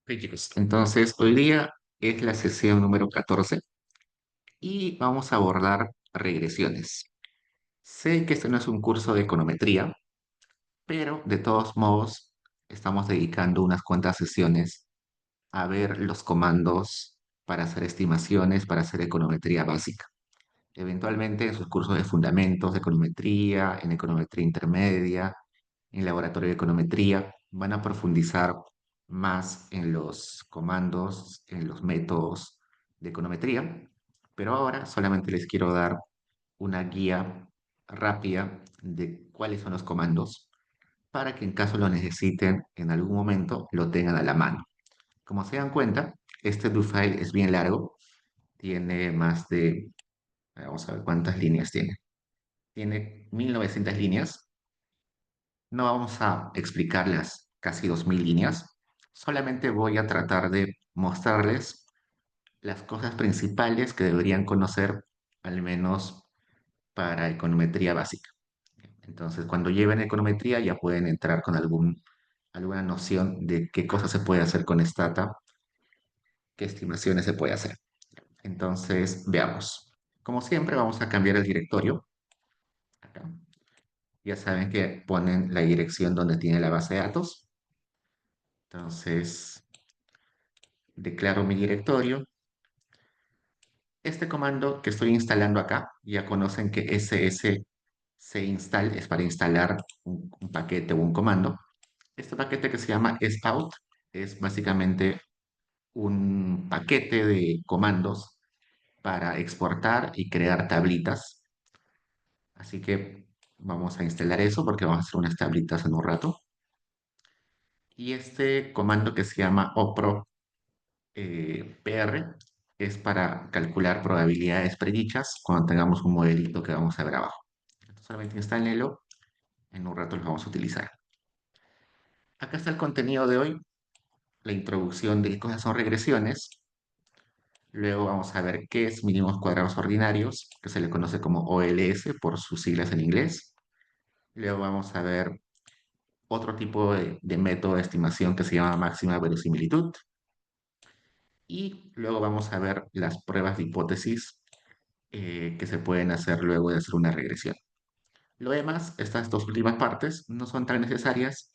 Ok, chicos, entonces hoy día es la sesión número 14 y vamos a abordar regresiones. Sé que este no es un curso de econometría, pero de todos modos estamos dedicando unas cuantas sesiones a ver los comandos para hacer estimaciones, para hacer econometría básica. Eventualmente en sus cursos de fundamentos de econometría, en econometría intermedia, en laboratorio de econometría, van a profundizar más en los comandos, en los métodos de econometría, pero ahora solamente les quiero dar una guía rápida de cuáles son los comandos para que en caso lo necesiten en algún momento lo tengan a la mano. Como se dan cuenta, este do file es bien largo, tiene más de, vamos a ver cuántas líneas tiene. Tiene 1900 líneas. No vamos a explicar las casi 2000 líneas, solamente voy a tratar de mostrarles las cosas principales que deberían conocer, al menos para econometría básica. Entonces, cuando lleven econometría ya pueden entrar con alguna noción de qué cosas se puede hacer con Stata, qué estimaciones se puede hacer. Entonces, veamos. Como siempre, vamos a cambiar el directorio. Acá. Ya saben que ponen la dirección donde tiene la base de datos. Entonces, declaro mi directorio. Este comando que estoy instalando acá, ya conocen que ss install es para instalar un paquete o un comando. Este paquete que se llama sout es básicamente un paquete de comandos para exportar y crear tablitas. Así que vamos a instalar eso porque vamos a hacer unas tablitas en un rato. Y este comando que se llama opro PR es para calcular probabilidades predichas cuando tengamos un modelito que vamos a ver abajo. Solamente instálenlo, en un rato lo vamos a utilizar. Acá está el contenido de hoy, la introducción de qué cosas son regresiones. Luego vamos a ver qué es mínimos cuadrados ordinarios, que se le conoce como OLS por sus siglas en inglés. Luego vamos a ver otro tipo de método de estimación que se llama máxima verosimilitud. Y luego vamos a ver las pruebas de hipótesis que se pueden hacer luego de hacer una regresión. Lo demás, estas dos últimas partes no son tan necesarias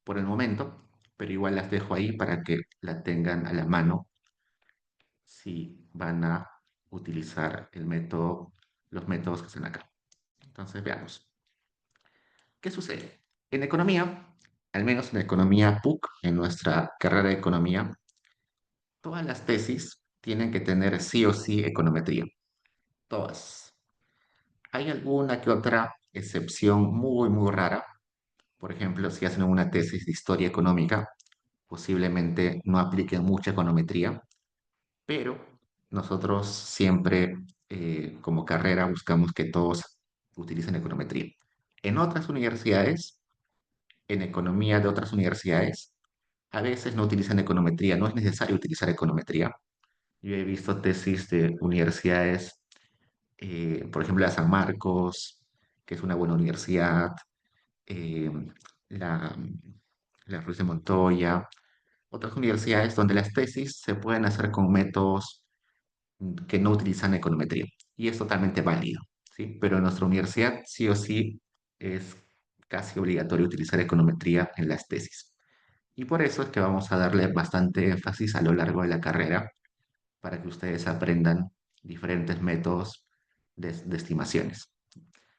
por el momento, pero igual las dejo ahí para que la tengan a la mano si van a utilizar los métodos que están acá. Entonces, veamos. ¿Qué sucede? En economía, al menos en economía PUC, en nuestra carrera de economía, todas las tesis tienen que tener sí o sí econometría. Todas. Hay alguna que otra excepción muy, muy rara. Por ejemplo, si hacen una tesis de historia económica, posiblemente no apliquen mucha econometría, pero nosotros siempre, como carrera, buscamos que todos utilicen econometría. En otras universidades, en economía de otras universidades, a veces no utilizan econometría, no es necesario utilizar econometría. Yo he visto tesis de universidades, por ejemplo, la San Marcos, que es una buena universidad, eh, la, la Ruiz de Montoya, otras universidades donde las tesis se pueden hacer con métodos que no utilizan econometría. Y es totalmente válido, ¿sí? Pero en nuestra universidad sí o sí es casi obligatorio utilizar econometría en las tesis. Y por eso es que vamos a darle bastante énfasis a lo largo de la carrera para que ustedes aprendan diferentes métodos de estimaciones.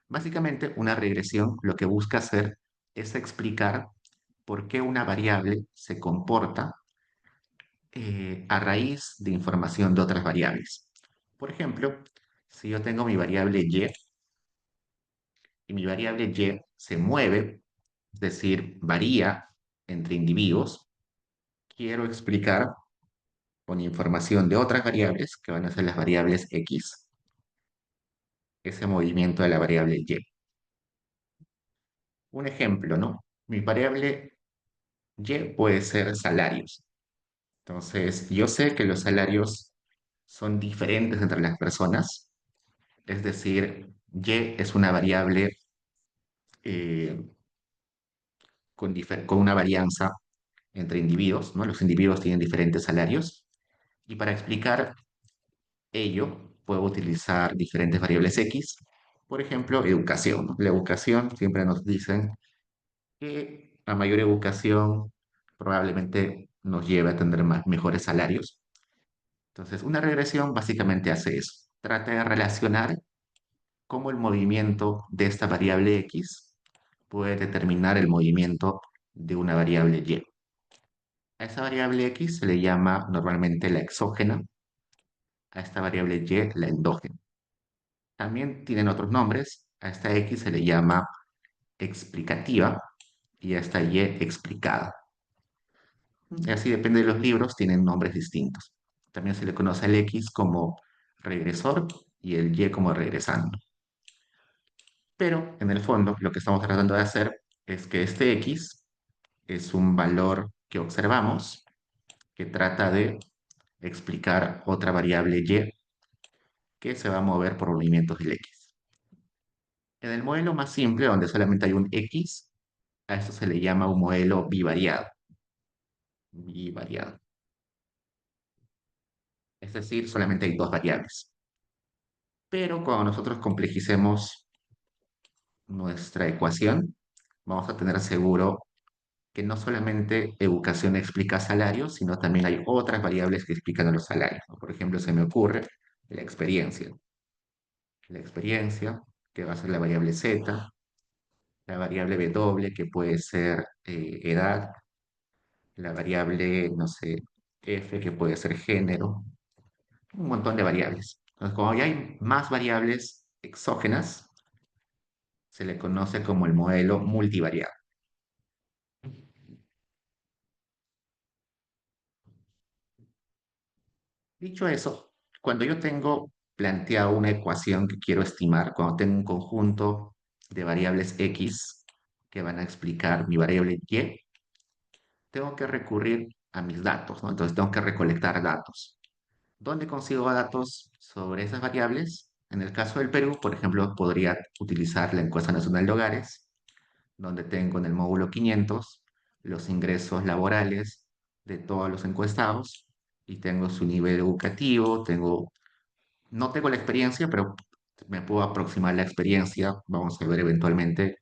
Básicamente, una regresión lo que busca hacer es explicar por qué una variable se comporta a raíz de información de otras variables. Por ejemplo, si yo tengo mi variable y mi variable y se mueve, es decir, varía entre individuos, quiero explicar con información de otras variables, que van a ser las variables x, ese movimiento de la variable y. Un ejemplo, ¿no? Mi variable y puede ser salarios. Entonces, yo sé que los salarios son diferentes entre las personas, es decir, y es una variable eh, con una varianza entre individuos, ¿no? Los individuos tienen diferentes salarios y para explicar ello puedo utilizar diferentes variables X. Por ejemplo, educación, ¿no? La educación siempre nos dicen que a mayor educación probablemente nos lleve a tener mejores salarios. Entonces, una regresión básicamente hace eso. Trata de relacionar cómo el movimiento de esta variable X puede determinar el movimiento de una variable Y. A esa variable X se le llama normalmente la exógena, a esta variable Y la endógena. También tienen otros nombres. A esta X se le llama explicativa y a esta Y explicada. Y así depende de los libros, tienen nombres distintos. También se le conoce al X como regresor y el Y como regresando. Pero en el fondo, lo que estamos tratando de hacer es que este X es un valor que observamos que trata de explicar otra variable Y que se va a mover por movimientos del X. En el modelo más simple, donde solamente hay un X, a esto se le llama un modelo bivariado. Bivariado. Es decir, solamente hay dos variables. Pero cuando nosotros complejicemos nuestra ecuación, vamos a tener seguro que no solamente educación explica salarios, sino también hay otras variables que explican a los salarios, ¿no? Por ejemplo, se me ocurre la experiencia. La experiencia, que va a ser la variable Z, la variable W, que puede ser edad, la variable, no sé, F, que puede ser género, un montón de variables. Entonces, como ya hay más variables exógenas, se le conoce como el modelo multivariado. Dicho eso, cuando yo tengo planteado una ecuación que quiero estimar, cuando tengo un conjunto de variables X que van a explicar mi variable Y, tengo que recurrir a mis datos, ¿no? Entonces tengo que recolectar datos. ¿Dónde consigo datos sobre esas variables? En el caso del Perú, por ejemplo, podría utilizar la encuesta nacional de hogares, donde tengo en el módulo 500 los ingresos laborales de todos los encuestados y tengo su nivel educativo, no tengo la experiencia, pero me puedo aproximar la experiencia. Vamos a ver eventualmente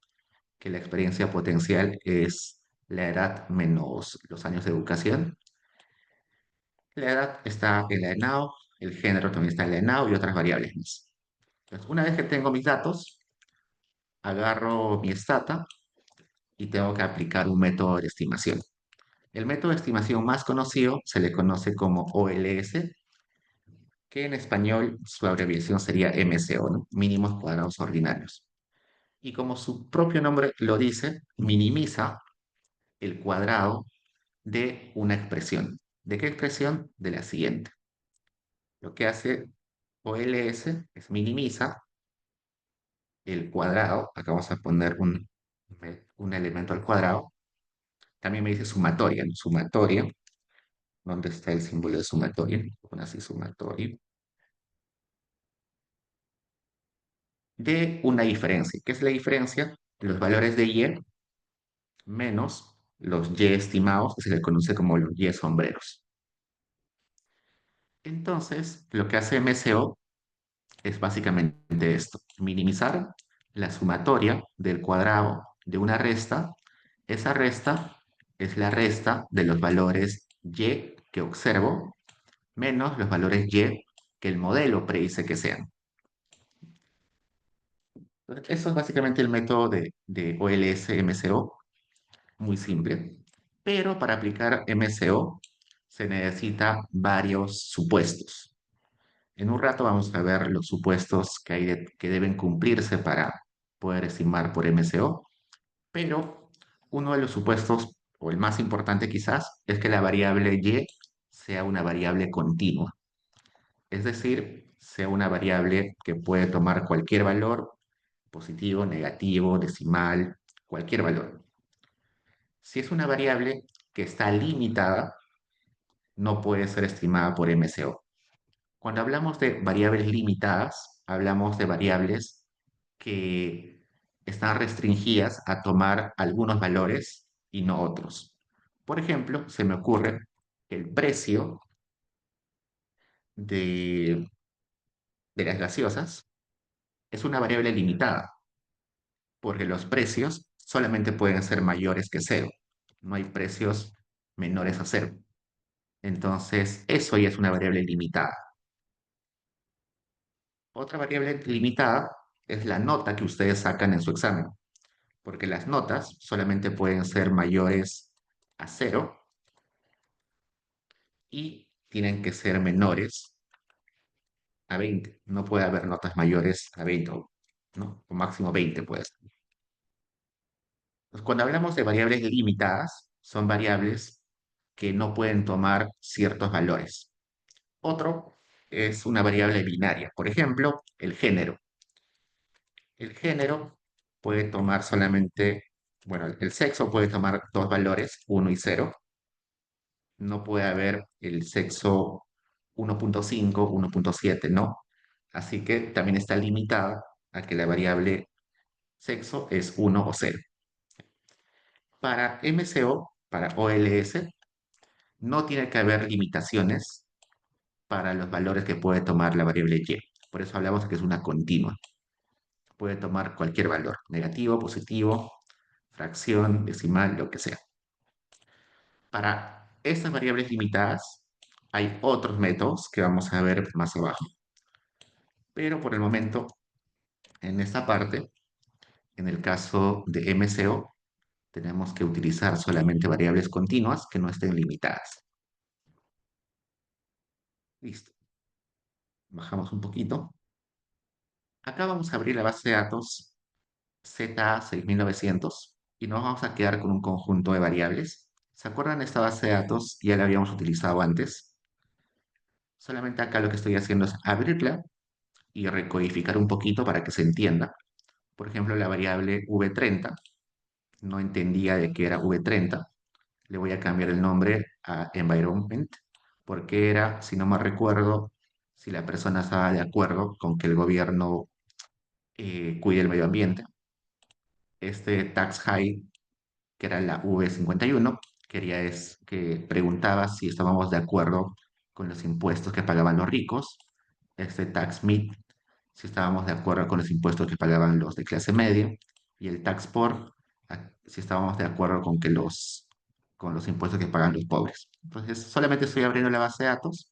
que la experiencia potencial es la edad menos los años de educación. La edad está en la ENAO, el género también está en la ENAO y otras variables más. Entonces, una vez que tengo mis datos, agarro mi stata y tengo que aplicar un método de estimación. El método de estimación más conocido se le conoce como OLS, que en español su abreviación sería MCO, ¿no? Mínimos cuadrados ordinarios. Y como su propio nombre lo dice, minimiza el cuadrado de una expresión. ¿De qué expresión? De la siguiente. Lo que hace OLS es minimiza el cuadrado. Acá vamos a poner un elemento al cuadrado. También me dice sumatoria, ¿no? Sumatoria. ¿Dónde está el símbolo de sumatoria? Pon así sumatoria. De una diferencia. ¿Qué es la diferencia? Los valores de Y menos los Y estimados, que se le conoce como los Y sombreros. Entonces, lo que hace MCO es básicamente esto, minimizar la sumatoria del cuadrado de una resta. Esa resta es la resta de los valores Y que observo menos los valores Y que el modelo predice que sean. Entonces, eso es básicamente el método de OLS-MCO, muy simple. Pero para aplicar MCO se necesita varios supuestos. En un rato vamos a ver los supuestos que deben cumplirse para poder estimar por MCO, pero uno de los supuestos, o el más importante quizás, es que la variable Y sea una variable continua, es decir, sea una variable que puede tomar cualquier valor, positivo, negativo, decimal, cualquier valor. Si es una variable que está limitada, no puede ser estimada por MCO. Cuando hablamos de variables limitadas, hablamos de variables que están restringidas a tomar algunos valores y no otros. Por ejemplo, se me ocurre que el precio de, de las gaseosas es una variable limitada, porque los precios solamente pueden ser mayores que cero. No hay precios menores a cero. Entonces, eso ya es una variable limitada. Otra variable limitada es la nota que ustedes sacan en su examen, porque las notas solamente pueden ser mayores a cero y tienen que ser menores a 20. No puede haber notas mayores a 20, ¿no? O máximo 20 puede ser. Pues cuando hablamos de variables limitadas, son variables que no pueden tomar ciertos valores. Otro es una variable binaria, por ejemplo, el género. El género puede tomar solamente, bueno, el sexo puede tomar dos valores, uno y cero. No puede haber el sexo 1.5, 1.7, no. Así que también está limitada a que la variable sexo es uno o cero. Para MCO, para OLS, no tiene que haber limitaciones para los valores que puede tomar la variable y. Por eso hablamos de que es una continua. Puede tomar cualquier valor, negativo, positivo, fracción, decimal, lo que sea. Para estas variables limitadas, hay otros métodos que vamos a ver más abajo. Pero por el momento, en esta parte, en el caso de MCO, tenemos que utilizar solamente variables continuas que no estén limitadas. Listo. Bajamos un poquito. Acá vamos a abrir la base de datos ZA6900 y nos vamos a quedar con un conjunto de variables. ¿Se acuerdan de esta base de datos? Ya la habíamos utilizado antes. Solamente acá lo que estoy haciendo es abrirla y recodificar un poquito para que se entienda. Por ejemplo, la variable v30, no entendía de qué era v30. Le voy a cambiar el nombre a environment, porque era, si no me recuerdo, si la persona estaba de acuerdo con que el gobierno cuide el medio ambiente. Este tax high, que era la V51, que preguntaba si estábamos de acuerdo con los impuestos que pagaban los ricos. Este tax mid, si estábamos de acuerdo con los impuestos que pagaban los de clase media. Y el tax poor, si estábamos de acuerdo con los impuestos que pagan los pobres. Entonces, solamente estoy abriendo la base de datos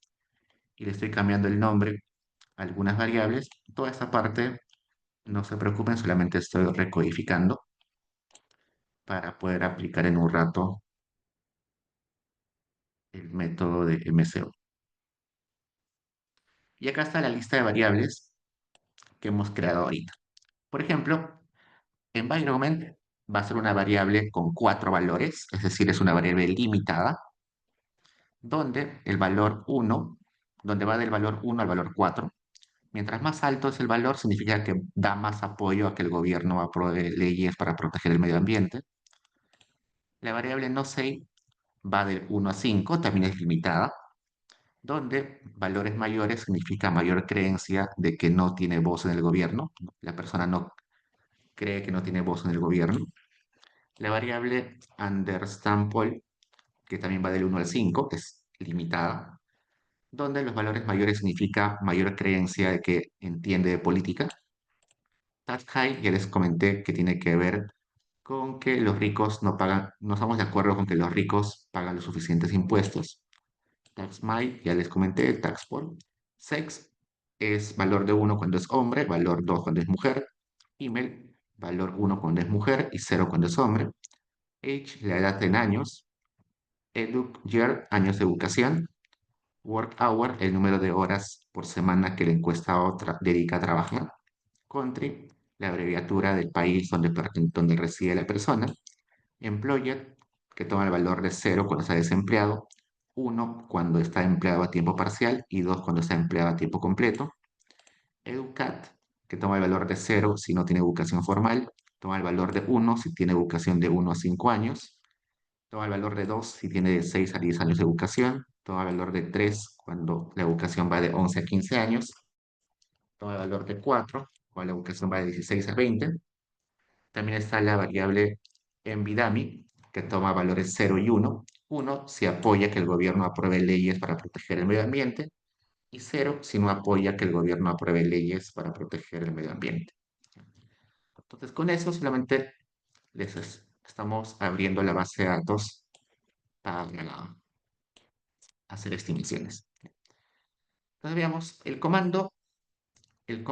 y le estoy cambiando el nombre a algunas variables. Toda esta parte, no se preocupen, solamente estoy recodificando para poder aplicar en un rato el método de MCO. Y acá está la lista de variables que hemos creado ahorita. Por ejemplo, environment va a ser una variable con cuatro valores, es decir, es una variable limitada, donde el valor 1, donde va del valor 1 al valor 4. Mientras más alto es el valor, significa que da más apoyo a que el gobierno apruebe leyes para proteger el medio ambiente. La variable no say va del 1 a 5, también es limitada, donde valores mayores significa mayor creencia de que no tiene voz en el gobierno. La persona no cree que no tiene voz en el gobierno. La variable undersample, que también va del 1 al 5, es limitada, donde los valores mayores significa mayor creencia de que entiende de política. Tax high, ya les comenté que tiene que ver con que los ricos no pagan, no estamos de acuerdo con que los ricos pagan los suficientes impuestos. Tax my, ya les comenté, tax poor. Sex es valor de 1 cuando es hombre, valor 2 cuando es mujer. Email, valor 1 cuando es mujer y 0 cuando es hombre. Age, la edad en años. Educ, year, años de educación. Work hour, el número de horas por semana que la encuesta dedica a trabajar. Country, la abreviatura del país donde reside la persona. Employer, que toma el valor de 0 cuando está desempleado, 1 cuando está empleado a tiempo parcial y 2 cuando está empleado a tiempo completo. Educat, que toma el valor de 0 si no tiene educación formal, toma el valor de 1 si tiene educación de 1 a 5 años, toma el valor de 2 si tiene de 6 a 10 años de educación, toma el valor de 3 cuando la educación va de 11 a 15 años, toma el valor de 4 cuando la educación va de 16 a 20. También está la variable Envidami, que toma valores 0 y 1, 1 si apoya que el gobierno apruebe leyes para proteger el medio ambiente y 0 si no apoya que el gobierno apruebe leyes para proteger el medio ambiente. Entonces, con eso solamente estamos abriendo la base de datos para hacer estimaciones. Entonces, veamos, el comando, el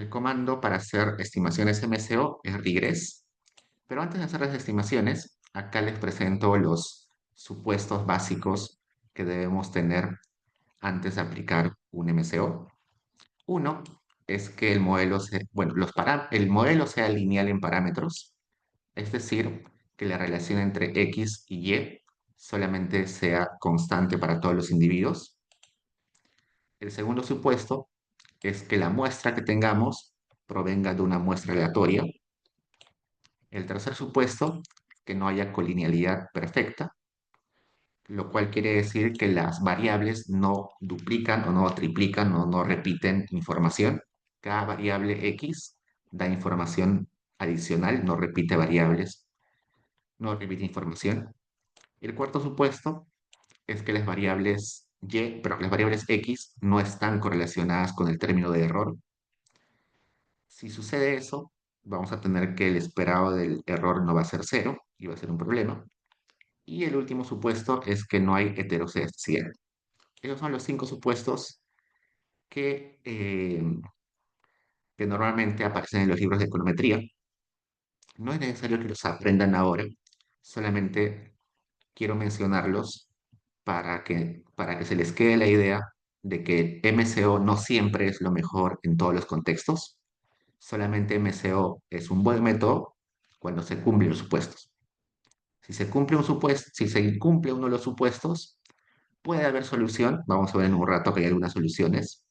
comando para hacer estimaciones MCO es regress, pero antes de hacer las estimaciones, acá les presento los supuestos básicos que debemos tener antes de aplicar un MCO. Uno es que el modelo, bueno, el modelo sea lineal en parámetros, es decir, que la relación entre X y Y solamente sea constante para todos los individuos. El segundo supuesto es que la muestra que tengamos provenga de una muestra aleatoria. El tercer supuesto, que no haya colinealidad perfecta, lo cual quiere decir que las variables no duplican o no triplican o no repiten información. Cada variable X da información adicional, no repite variables, no repite información. El cuarto supuesto es que las variables las variables X no están correlacionadas con el término de error. Si sucede eso, vamos a tener que el esperado del error no va a ser cero y va a ser un problema. Y el último supuesto es que no hay heteroscedasticidad. Esos son los 5 supuestos que, eh, que normalmente aparecen en los libros de econometría. No es necesario que los aprendan ahora, solamente quiero mencionarlos para que se les quede la idea de que MCO no siempre es lo mejor en todos los contextos. Solamente MCO es un buen método cuando se cumplen los supuestos. Si se incumple uno de los supuestos, puede haber solución. Vamos a ver en un rato que hay algunas soluciones.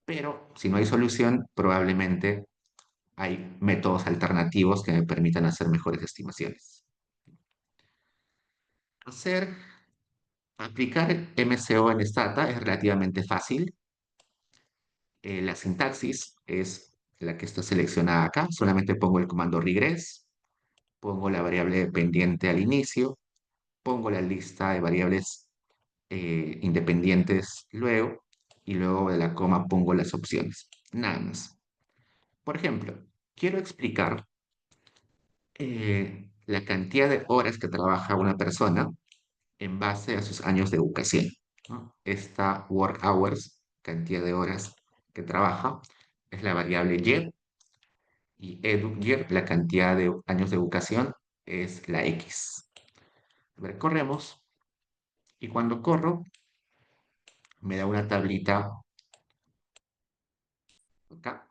Pero si no hay solución, probablemente hay métodos alternativos que me permitan hacer mejores estimaciones. Hacer, aplicar MCO en Stata es relativamente fácil. La sintaxis es la que está seleccionada acá. Solamente pongo el comando regress, pongo la variable dependiente al inicio, pongo la lista de variables independientes luego, y luego de la coma pongo las opciones. Nada más. Por ejemplo, quiero explicar la cantidad de horas que trabaja una persona en base a sus años de educación, ¿no? Esta work hours, cantidad de horas que trabaja, es la variable y year, la cantidad de años de educación, es la x. A ver, corremos y cuando corro me da una tablita acá,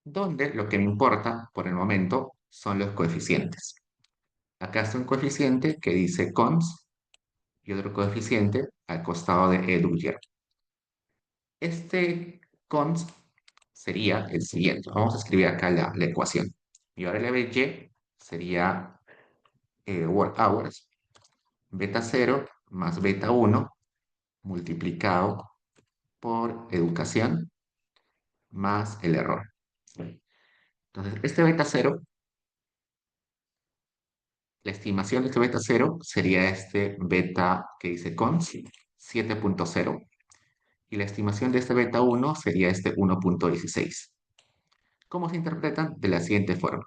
donde lo que me importa por el momento son los coeficientes. Acá está un coeficiente que dice cons y otro coeficiente al costado de year. Este cons sería el siguiente. Vamos a escribir acá la ecuación. Mi variable y sería work hours, beta 0 más beta 1 multiplicado por educación más el error. Entonces, este beta 0, la estimación de este beta 0 sería este beta que dice cons 7.0 y la estimación de este beta 1 sería este 1.16. ¿Cómo se interpretan? De la siguiente forma.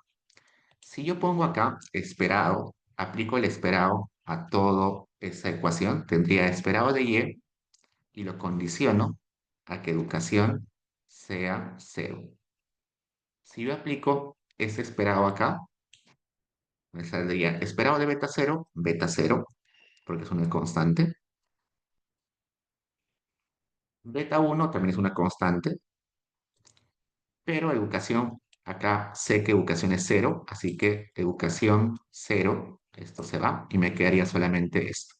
Si yo pongo acá esperado, aplico el esperado a toda esa ecuación, tendría esperado de y lo condiciono a que educación sea cero. Si yo aplico ese esperado acá, me saldría esperado de beta 0, porque es una constante. Beta 1 también es una constante, pero educación, acá sé que educación es cero, así que educación cero, esto se va y me quedaría solamente esto.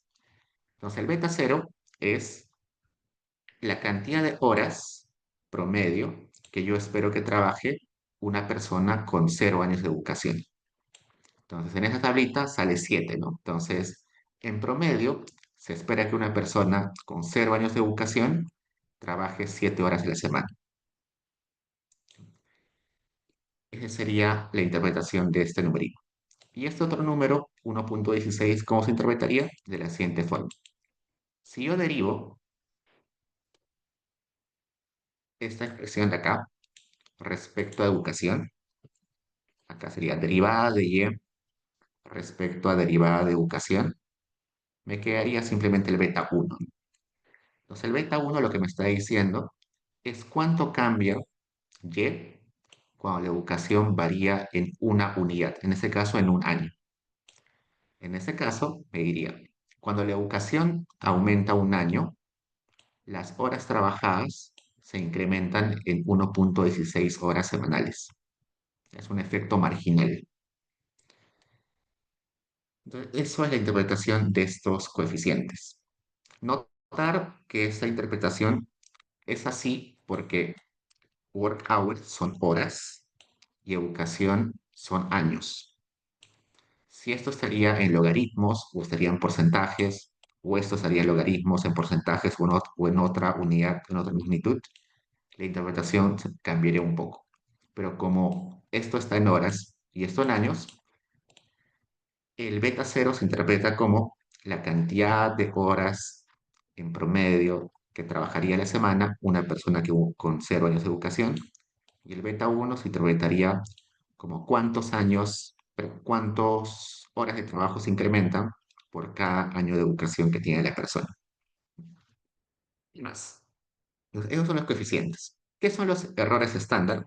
Entonces el beta 0 es la cantidad de horas promedio que yo espero que trabaje una persona con 0 años de educación. Entonces, en esa tablita sale 7, ¿no? Entonces, en promedio, se espera que una persona con 0 años de educación trabaje 7 horas a la semana. Esa sería la interpretación de este numerito. Y este otro número 1.16, ¿cómo se interpretaría? De la siguiente forma. Si yo derivo esta expresión de acá respecto a educación, acá sería derivada de y respecto a derivada de educación, me quedaría simplemente el beta 1. Entonces el beta 1 lo que me está diciendo es cuánto cambia y cuando la educación varía en una unidad, en este caso en un año. En ese caso, me diría, cuando la educación aumenta un año, las horas trabajadas se incrementan en 1.16 horas semanales. Es un efecto marginal. Entonces, eso es la interpretación de estos coeficientes. Notar que esta interpretación es así porque work hours son horas y educación son años. Si esto estaría en logaritmos o estaría en porcentajes, o esto estaría en logaritmos, en porcentajes o en otra unidad, en otra magnitud, la interpretación cambiaría un poco. Pero como esto está en horas y esto en años, el beta cero se interpreta como la cantidad de horas en promedio que trabajaría a la semana una persona con 0 años de educación, y el beta uno se interpretaría como cuántos años, pero cuántas horas de trabajo se incrementan por cada año de educación que tiene la persona. Y más. Entonces, esos son los coeficientes. ¿Qué son los errores estándar?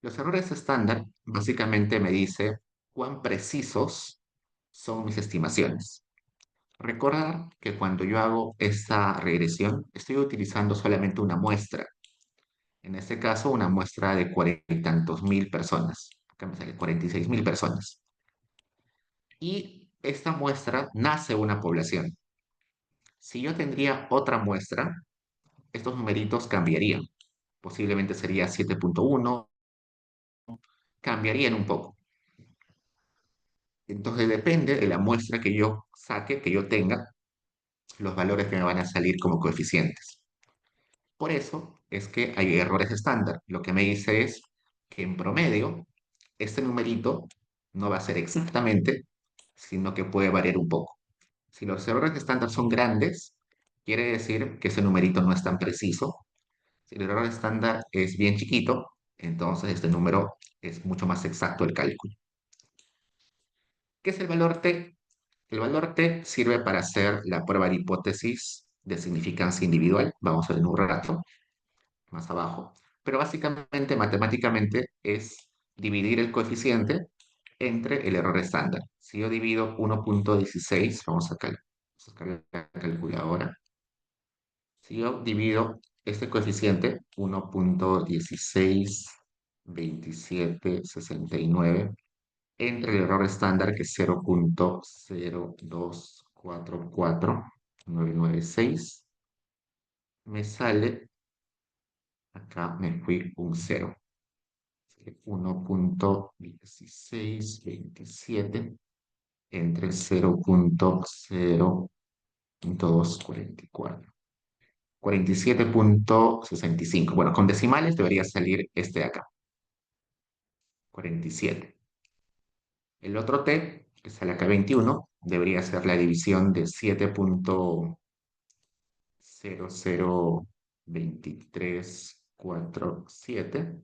Los errores estándar básicamente me dice cuán precisos son mis estimaciones. Recordar que cuando yo hago esta regresión, estoy utilizando solamente una muestra. En este caso, una muestra de 40 y tantos mil personas. Acá me sale 46.000 personas. Y esta muestra nace una población. Si yo tendría otra muestra, estos numeritos cambiarían. Posiblemente sería 7.1, cambiarían un poco. Entonces depende de la muestra que yo saque, que yo tenga, los valores que me van a salir como coeficientes. Por eso es que hay errores estándar. Lo que me dice es que en promedio, este numerito no va a ser exactamente, sino que puede variar un poco. Si los errores estándar son grandes, quiere decir que ese numerito no es tan preciso. Si el error estándar es bien chiquito, entonces este número es mucho más exacto el cálculo. ¿Qué es el valor T? El valor T sirve para hacer la prueba de hipótesis de significancia individual. Vamos a ver en un rato, más abajo. Pero básicamente, matemáticamente, es dividir el coeficiente entre el error estándar. Si yo divido 1.16, vamos a sacar la calculadora. Si yo divido este coeficiente, 1.162769, entre el error estándar, que es 0.0244996, me sale, acá me fui un 0, 1.1627 entre 0.0244. 47.65. Bueno, con decimales debería salir este de acá, 47. El otro t, que sale acá 21, debería ser la división de 7.002347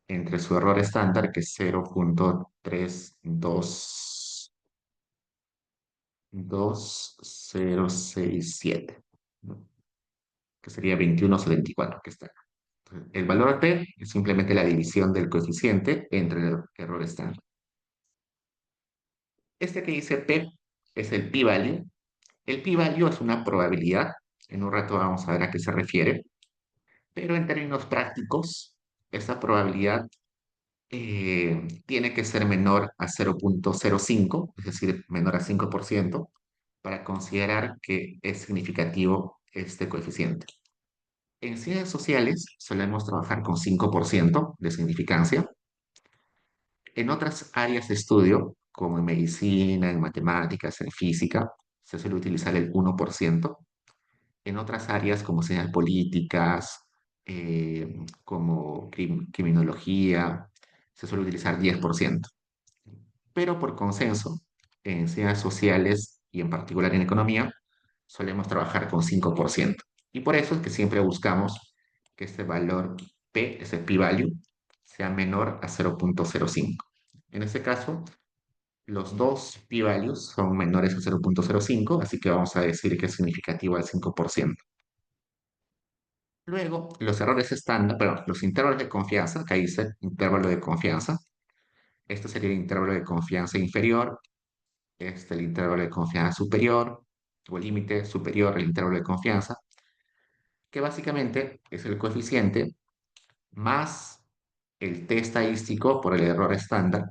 entre su error estándar, que es 0.322067, ¿no? Que sería 21.74, que está acá. El valor P es simplemente la división del coeficiente entre el error estándar. Este que dice P es el p-value. El p-value es una probabilidad. En un rato vamos a ver a qué se refiere. Pero en términos prácticos, esta probabilidad tiene que ser menor a 0.05, es decir, menor a 5%, para considerar que es significativo este coeficiente. En ciencias sociales solemos trabajar con 5% de significancia. En otras áreas de estudio, como en medicina, en matemáticas, en física, se suele utilizar el 1%. En otras áreas, como sean políticas, como criminología, se suele utilizar 10%. Pero por consenso, en ciencias sociales y en particular en economía, solemos trabajar con 5%. Y por eso es que siempre buscamos que este valor P, ese p-value, sea menor a 0,05. En este caso, los dos p-values son menores a 0,05, así que vamos a decir que es significativo al 5%. Luego, los errores estándar, perdón, los intervalos de confianza, que ahí dice intervalo de confianza. Este sería el intervalo de confianza inferior, este el intervalo de confianza superior, o el límite superior al intervalo de confianza, que básicamente es el coeficiente más el t estadístico por el error estándar.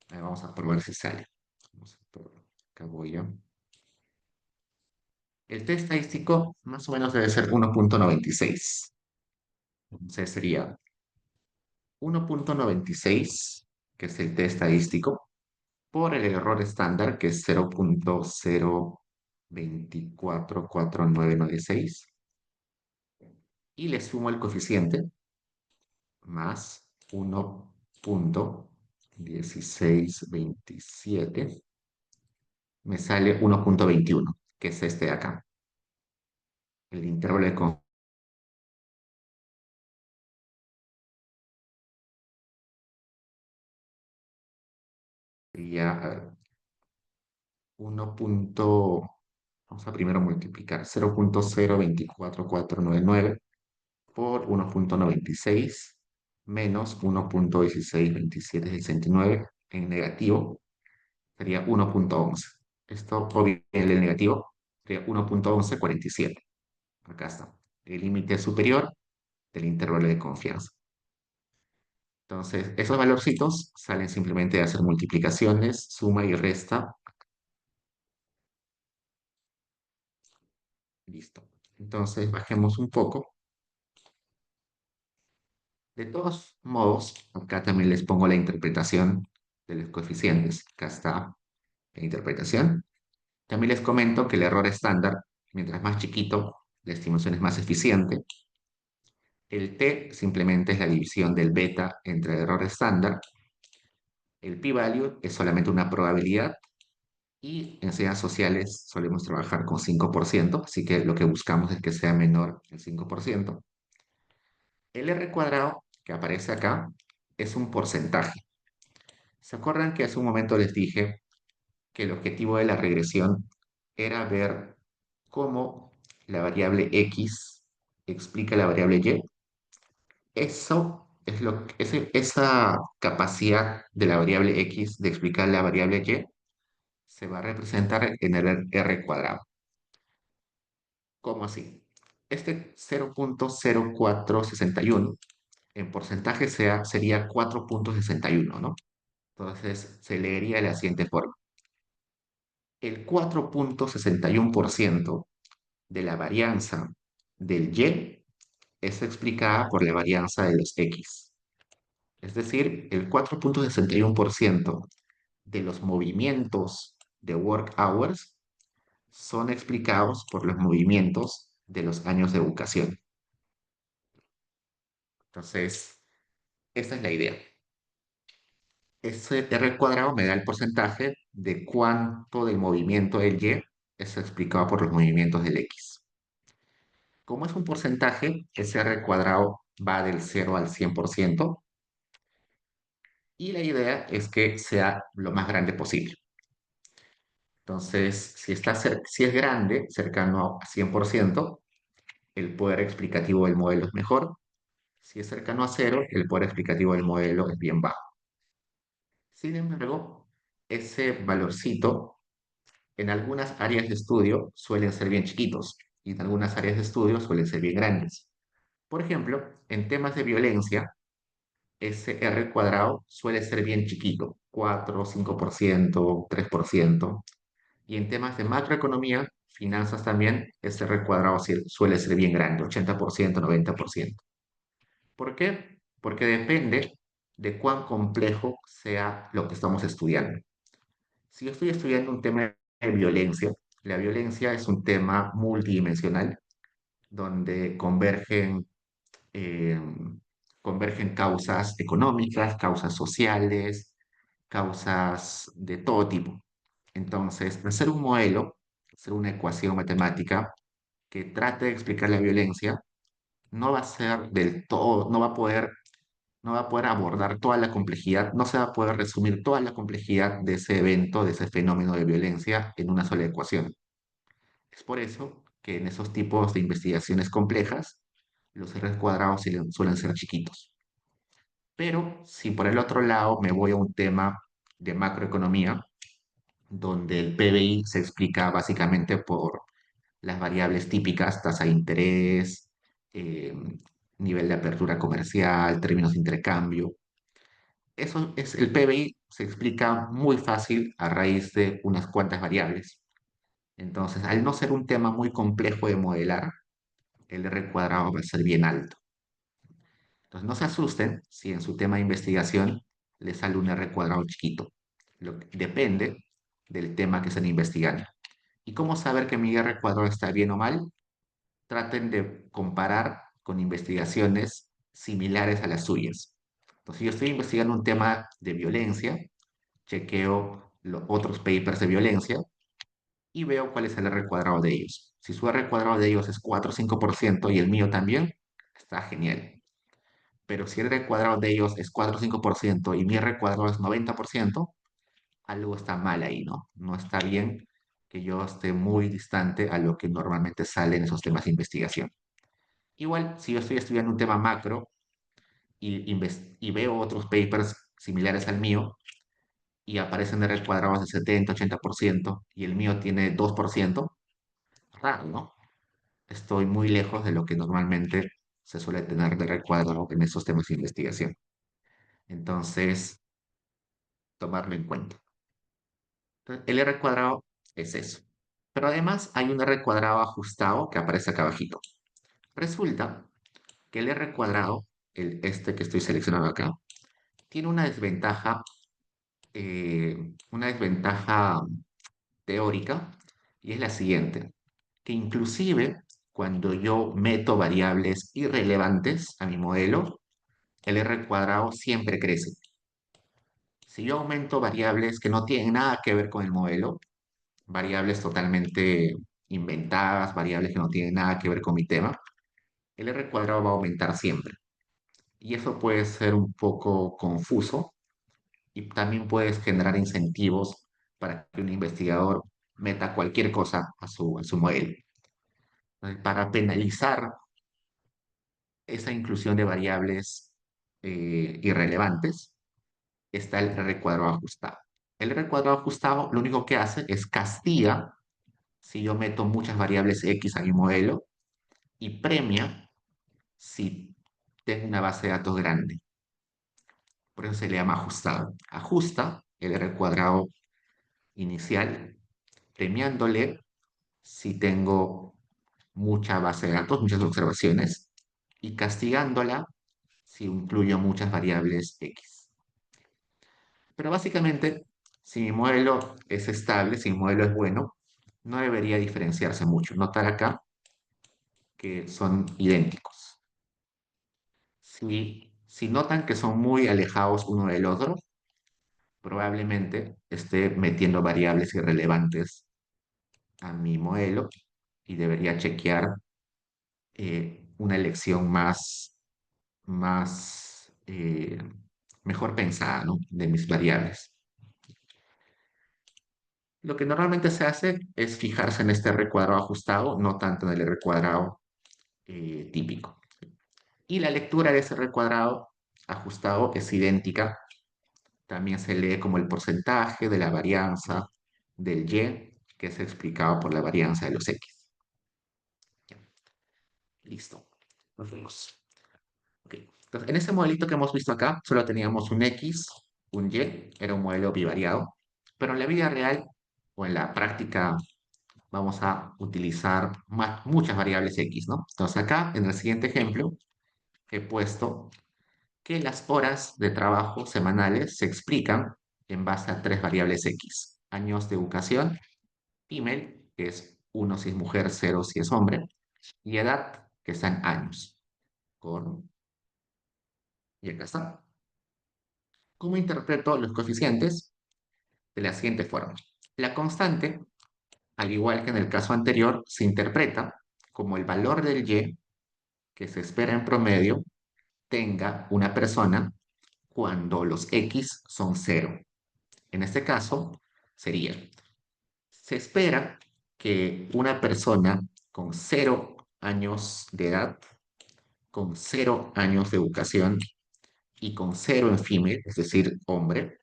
Vamos a probar si sale. Acá voy yo. El t estadístico más o menos debe ser 1,96. Entonces sería 1,96, que es el t estadístico, por el error estándar, que es 0,02449996, y le sumo el coeficiente más 1,1627, me sale 1,21, que es este de acá. El intervalo de confiabilidad, a ver, 1. Vamos a primero multiplicar 0,024499 por 1,96 menos 1,162769 en negativo sería 1,11. Esto, o bien el negativo, sería 1,1147. Acá está. El límite superior del intervalo de confianza. Entonces, esos valorcitos salen simplemente de hacer multiplicaciones, suma y resta. Listo. Entonces, bajemos un poco. De todos modos, acá también les pongo la interpretación de los coeficientes. Acá está la interpretación. También les comento que el error estándar, mientras más chiquito, la estimación es más eficiente. El t simplemente es la división del beta entre el error estándar. El p-value es solamente una probabilidad. Y en ciencias sociales solemos trabajar con 5%, así que lo que buscamos es que sea menor el 5%. El r cuadrado que aparece acá es un porcentaje. ¿Se acuerdan que hace un momento les dije que el objetivo de la regresión era ver cómo la variable x explica la variable y? Eso es esa capacidad de la variable x de explicar la variable y se va a representar en el r cuadrado. ¿Cómo así? Este 0,0461 en porcentaje sería 4,61, ¿no? Entonces se leería de la siguiente forma. El 4,61% de la varianza del y es explicada por la varianza de los x. Es decir, el 4,61% de los movimientos de work hours son explicados por los movimientos de los años de educación. Entonces, esa es la idea. Ese R cuadrado me da el porcentaje de cuánto del movimiento del Y es explicado por los movimientos del X. Como es un porcentaje, ese R cuadrado va del 0 al 100% y la idea es que sea lo más grande posible. Entonces, si es grande, cercano a 100%, el poder explicativo del modelo es mejor. Si es cercano a cero, el poder explicativo del modelo es bien bajo. Sin embargo, ese valorcito en algunas áreas de estudio suelen ser bien chiquitos y en algunas áreas de estudio suelen ser bien grandes. Por ejemplo, en temas de violencia, ese R cuadrado suele ser bien chiquito, 4, 5%, 3%. Y en temas de macroeconomía, finanzas también, ese R cuadrado suele ser bien grande, 80%, 90%. ¿Por qué? Porque depende de cuán complejo sea lo que estamos estudiando. Si yo estoy estudiando un tema de violencia, la violencia es un tema multidimensional donde eh, convergen causas económicas, causas sociales, causas de todo tipo. Entonces, hacer un modelo, hacer una ecuación matemática que trate de explicar la violencia, no va a ser del todo, no va a poder abordar toda la complejidad, no se va a poder resumir toda la complejidad de ese evento, de ese fenómeno de violencia en una sola ecuación. Es por eso que en esos tipos de investigaciones complejas, los R cuadrados suelen ser chiquitos. Pero si por el otro lado me voy a un tema de macroeconomía, donde el PBI se explica básicamente por las variables típicas, tasa de interés, eh, nivel de apertura comercial, términos de intercambio. El PBI se explica muy fácil a raíz de unas cuantas variables. Entonces, al no ser un tema muy complejo de modelar, el R cuadrado va a ser bien alto. Entonces, no se asusten si en su tema de investigación les sale un R cuadrado chiquito. Depende del tema que estén investigando. ¿Y cómo saber que mi R cuadrado está bien o mal? Traten de comparar con investigaciones similares a las suyas. Entonces, si yo estoy investigando un tema de violencia, chequeo los otros papers de violencia y veo cuál es el R cuadrado de ellos. Si su R cuadrado de ellos es 4 o 5% y el mío también, está genial. Pero si el R cuadrado de ellos es 4 o 5% y mi R cuadrado es 90%, algo está mal ahí, ¿no? No está bien que yo esté muy distante a lo que normalmente sale en esos temas de investigación. Igual, si yo estoy estudiando un tema macro y veo otros papers similares al mío y aparecen R cuadrados de 70-80% y el mío tiene 2%, raro, ¿no? Estoy muy lejos de lo que normalmente se suele tener de R cuadrado en esos temas de investigación. Entonces, tomarlo en cuenta. Entonces, el R cuadrado es eso. Pero además hay un R cuadrado ajustado que aparece acá abajito. Resulta que el R cuadrado, este que estoy seleccionando acá, tiene una desventaja teórica, y es la siguiente, que inclusive cuando yo meto variables irrelevantes a mi modelo, el R cuadrado siempre crece. Si yo aumento variables que no tienen nada que ver con el modelo, variables totalmente inventadas, variables que no tienen nada que ver con mi tema, el R cuadrado va a aumentar siempre. Y eso puede ser un poco confuso y también puedes generar incentivos para que un investigador meta cualquier cosa a su modelo. Para penalizar esa inclusión de variables irrelevantes, está el R cuadrado ajustado. El R cuadrado ajustado lo único que hace es castiga si yo meto muchas variables X a mi modelo y premia si tengo una base de datos grande. Por eso se le llama ajustado. Ajusta el R cuadrado inicial, premiándole si tengo mucha base de datos, muchas observaciones, y castigándola si incluyo muchas variables X. Pero básicamente, si mi modelo es estable, si mi modelo es bueno, no debería diferenciarse mucho. Notar acá que son idénticos. Si notan que son muy alejados uno del otro, probablemente esté metiendo variables irrelevantes a mi modelo y debería chequear una elección más mejor pensada, ¿no? De mis variables. Lo que normalmente se hace es fijarse en este R cuadrado ajustado, no tanto en el R cuadrado típico. Y la lectura de ese R cuadrado ajustado es idéntica. También se lee como el porcentaje de la varianza del Y, que es explicado por la varianza de los X. Ya, listo. Nos vemos. Ok. Entonces, en ese modelito que hemos visto acá, solo teníamos un X, un Y, era un modelo bivariado, pero en la vida real o en la práctica vamos a utilizar muchas variables X, ¿no? Entonces acá, en el siguiente ejemplo, he puesto que las horas de trabajo semanales se explican en base a tres variables X. Años de educación, email, que es 1 si es mujer, 0 si es hombre, y edad, que están años. Con, y acá está. ¿Cómo interpreto los coeficientes? de la siguiente forma. La constante, al igual que en el caso anterior, se interpreta como el valor del y que se espera en promedio tenga una persona cuando los x son cero. En este caso, sería, se espera que una persona con 0 años de edad, con 0 años de educación y con 0 en es decir, hombre,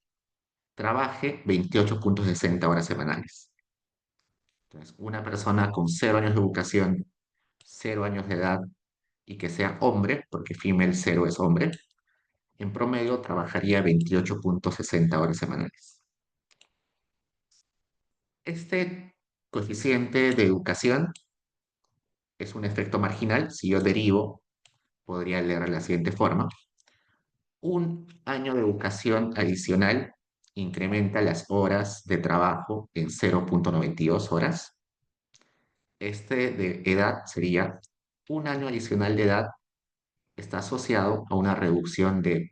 trabaje 28,60 horas semanales. Entonces, una persona con 0 años de educación, 0 años de edad y que sea hombre, porque female 0 es hombre, en promedio trabajaría 28,60 horas semanales. Este coeficiente de educación es un efecto marginal. Si yo derivo, podría leer de la siguiente forma. Un año de educación adicional incrementa las horas de trabajo en 0,92 horas. Este de edad sería un año adicional de edad está asociado a una reducción de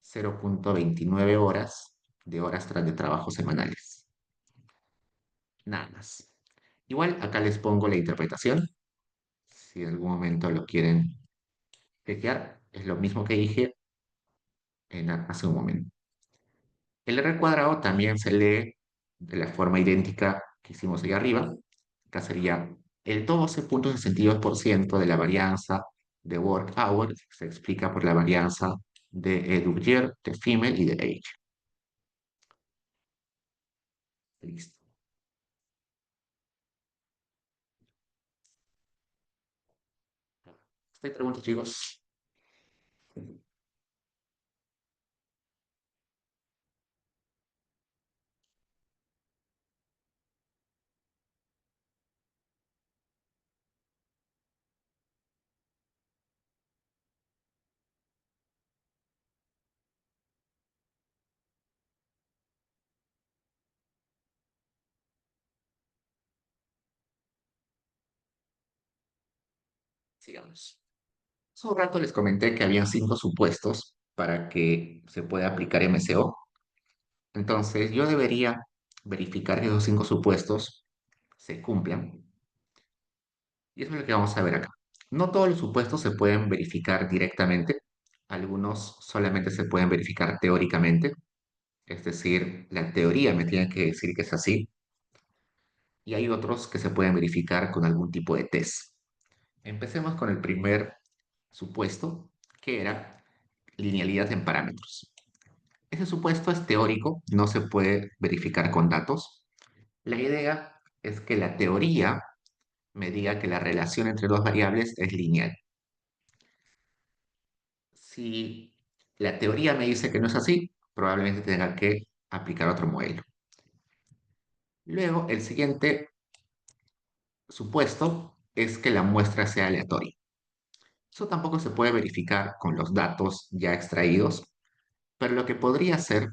0,29 horas de horas tras de trabajo semanales. Nada más. Igual acá les pongo la interpretación. Si en algún momento lo quieren chequear, es lo mismo que dije hace un momento. El R cuadrado también se lee de la forma idéntica que hicimos ahí arriba. Acá sería el 12,62% de la varianza de work hours se explica por la varianza de Dublier, de female y de age. Listo. ¿Hay preguntas, chicos? Sigamos. Hace un rato les comenté que habían 5 supuestos para que se pueda aplicar MCO. Entonces, yo debería verificar que esos 5 supuestos se cumplan. Y eso es lo que vamos a ver acá. No todos los supuestos se pueden verificar directamente. Algunos solamente se pueden verificar teóricamente. Es decir, la teoría me tiene que decir que es así. Y hay otros que se pueden verificar con algún tipo de test. Empecemos con el primer supuesto, que era linealidad en parámetros. Ese supuesto es teórico, no se puede verificar con datos. La idea es que la teoría me diga que la relación entre dos variables es lineal. Si la teoría me dice que no es así, probablemente tenga que aplicar otro modelo. Luego, el siguiente supuesto es que la muestra sea aleatoria. Eso tampoco se puede verificar con los datos ya extraídos, pero lo que podría hacer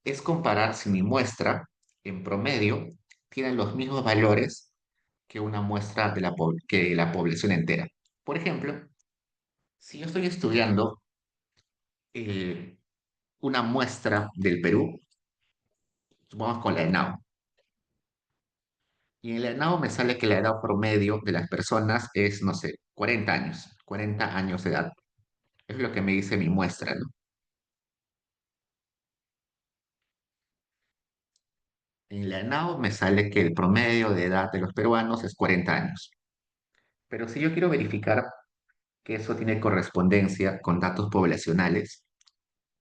es comparar si mi muestra, en promedio, tiene los mismos valores que una muestra de que la población entera. Por ejemplo, si yo estoy estudiando eh, una muestra del Perú, supongamos con la ENAO, y en la ENAO me sale que la edad promedio de las personas es, no sé, 40 años, 40 años de edad. Es lo que me dice mi muestra, ¿no? En la ENAO me sale que el promedio de edad de los peruanos es 40 años. Pero si yo quiero verificar que eso tiene correspondencia con datos poblacionales,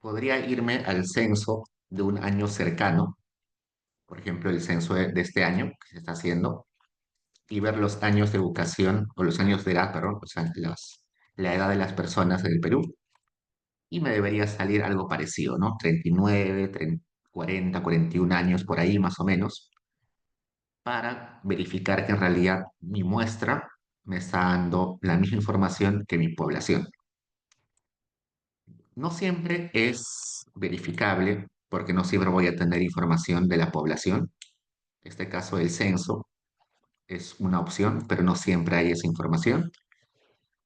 podría irme al censo de un año cercano, por ejemplo, el censo de este año que se está haciendo, y ver los años de educación, o los años de edad, perdón, o sea, la edad de las personas en el Perú, y me debería salir algo parecido, ¿no? 39, 30, 40, 41 años por ahí más o menos, para verificar que en realidad mi muestra me está dando la misma información que mi población. No siempre es verificable porque no siempre voy a tener información de la población. En este caso, el censo es una opción, pero no siempre hay esa información.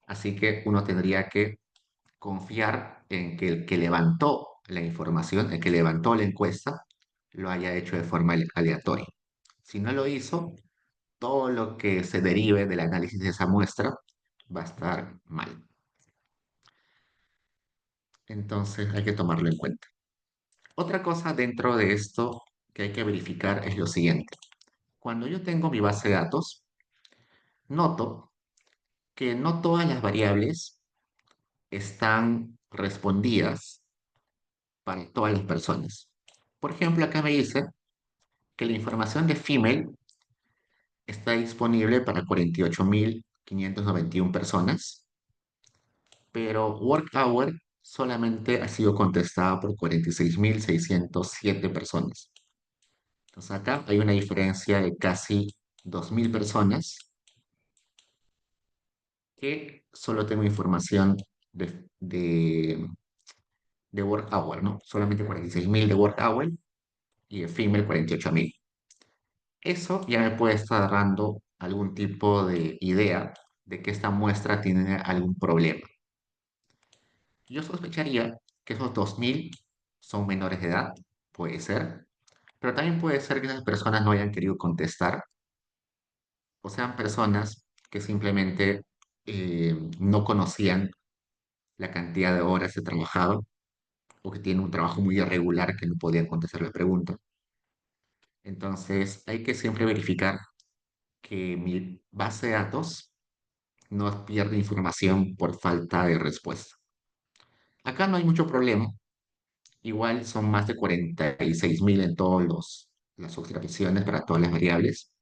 Así que uno tendría que confiar en que el que levantó la información, el que levantó la encuesta, lo haya hecho de forma aleatoria. Si no lo hizo, todo lo que se derive del análisis de esa muestra va a estar mal. Entonces hay que tomarlo en cuenta. Otra cosa dentro de esto que hay que verificar es lo siguiente. Cuando yo tengo mi base de datos, noto que no todas las variables están respondidas para todas las personas. Por ejemplo, acá me dice que la información de female está disponible para 48.591 personas, pero work hour solamente ha sido contestada por 46.607 personas. Entonces acá hay una diferencia de casi 2.000 personas que solo tengo información de work hour, ¿no? Solamente 46.000 de work hour y de female 48.000. Eso ya me puede estar dando algún tipo de idea de que esta muestra tiene algún problema. Yo sospecharía que esos 2.000 son menores de edad, puede ser, pero también puede ser que esas personas no hayan querido contestar o sean personas que simplemente no conocían la cantidad de horas de trabajado o que tienen un trabajo muy irregular que no podían contestar la pregunta. Entonces, hay que siempre verificar que mi base de datos no pierde información por falta de respuesta. Acá no hay mucho problema. Igual son más de 46.000 en todas las observaciones para todas las variables.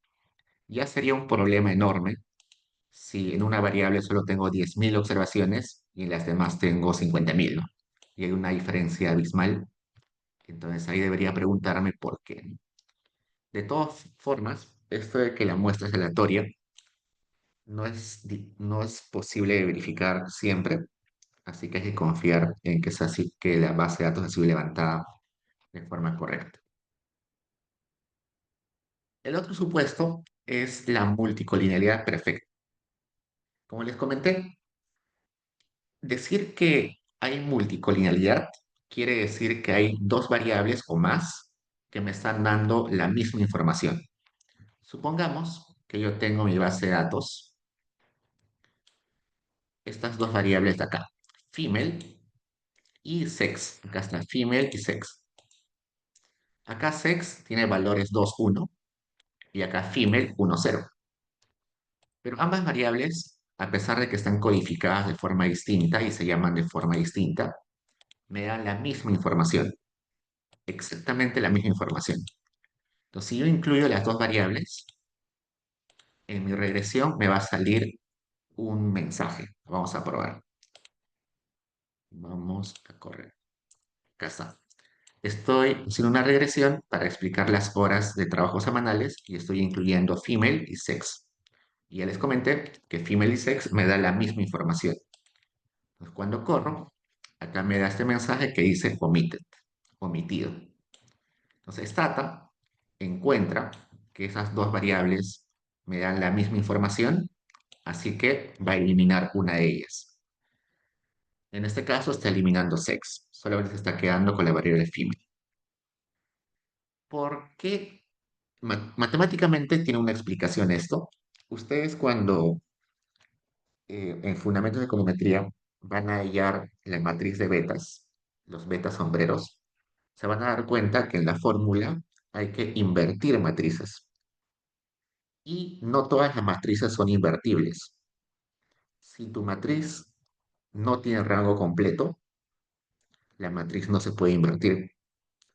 Ya sería un problema enorme si en una variable solo tengo 10.000 observaciones y en las demás tengo 50.000, ¿no? Y hay una diferencia abismal. Entonces ahí debería preguntarme por qué, ¿no? De todas formas, esto de que la muestra es aleatoria no es posible de verificar siempre, así que hay que confiar en que, es así, que la base de datos ha sido levantada de forma correcta. El otro supuesto es la multicolinealidad perfecta. Como les comenté, decir que hay multicolinealidad quiere decir que hay dos variables o más que me están dando la misma información. Supongamos que yo tengo mi base de datos, estas dos variables de acá, female y sex. Acá está female y sex. Acá sex tiene valores 2, 1 y acá female 1, 0. Pero ambas variables, a pesar de que están codificadas de forma distinta y se llaman de forma distinta, me dan la misma información, exactamente la misma información. Entonces, si yo incluyo las dos variables, en mi regresión me va a salir un mensaje. Vamos a probar. Vamos a correr. Acá está. Estoy haciendo una regresión para explicar las horas de trabajo semanales y estoy incluyendo female y sex. Y ya les comenté que female y sex me da la misma información. Entonces, cuando corro, acá me da este mensaje que dice omitted, omitido. Entonces, Stata encuentra que esas dos variables me dan la misma información, así que va a eliminar una de ellas. En este caso está eliminando sex, solamente se está quedando con la variable female. ¿Por qué? Matemáticamente tiene una explicación esto. Ustedes cuando en fundamentos de econometría van a hallar la matriz de betas, los betas sombreros, se van a dar cuenta que en la fórmula hay que invertir matrices. Y no todas las matrices son invertibles. Si tu matriz no tiene rango completo, la matriz no se puede invertir.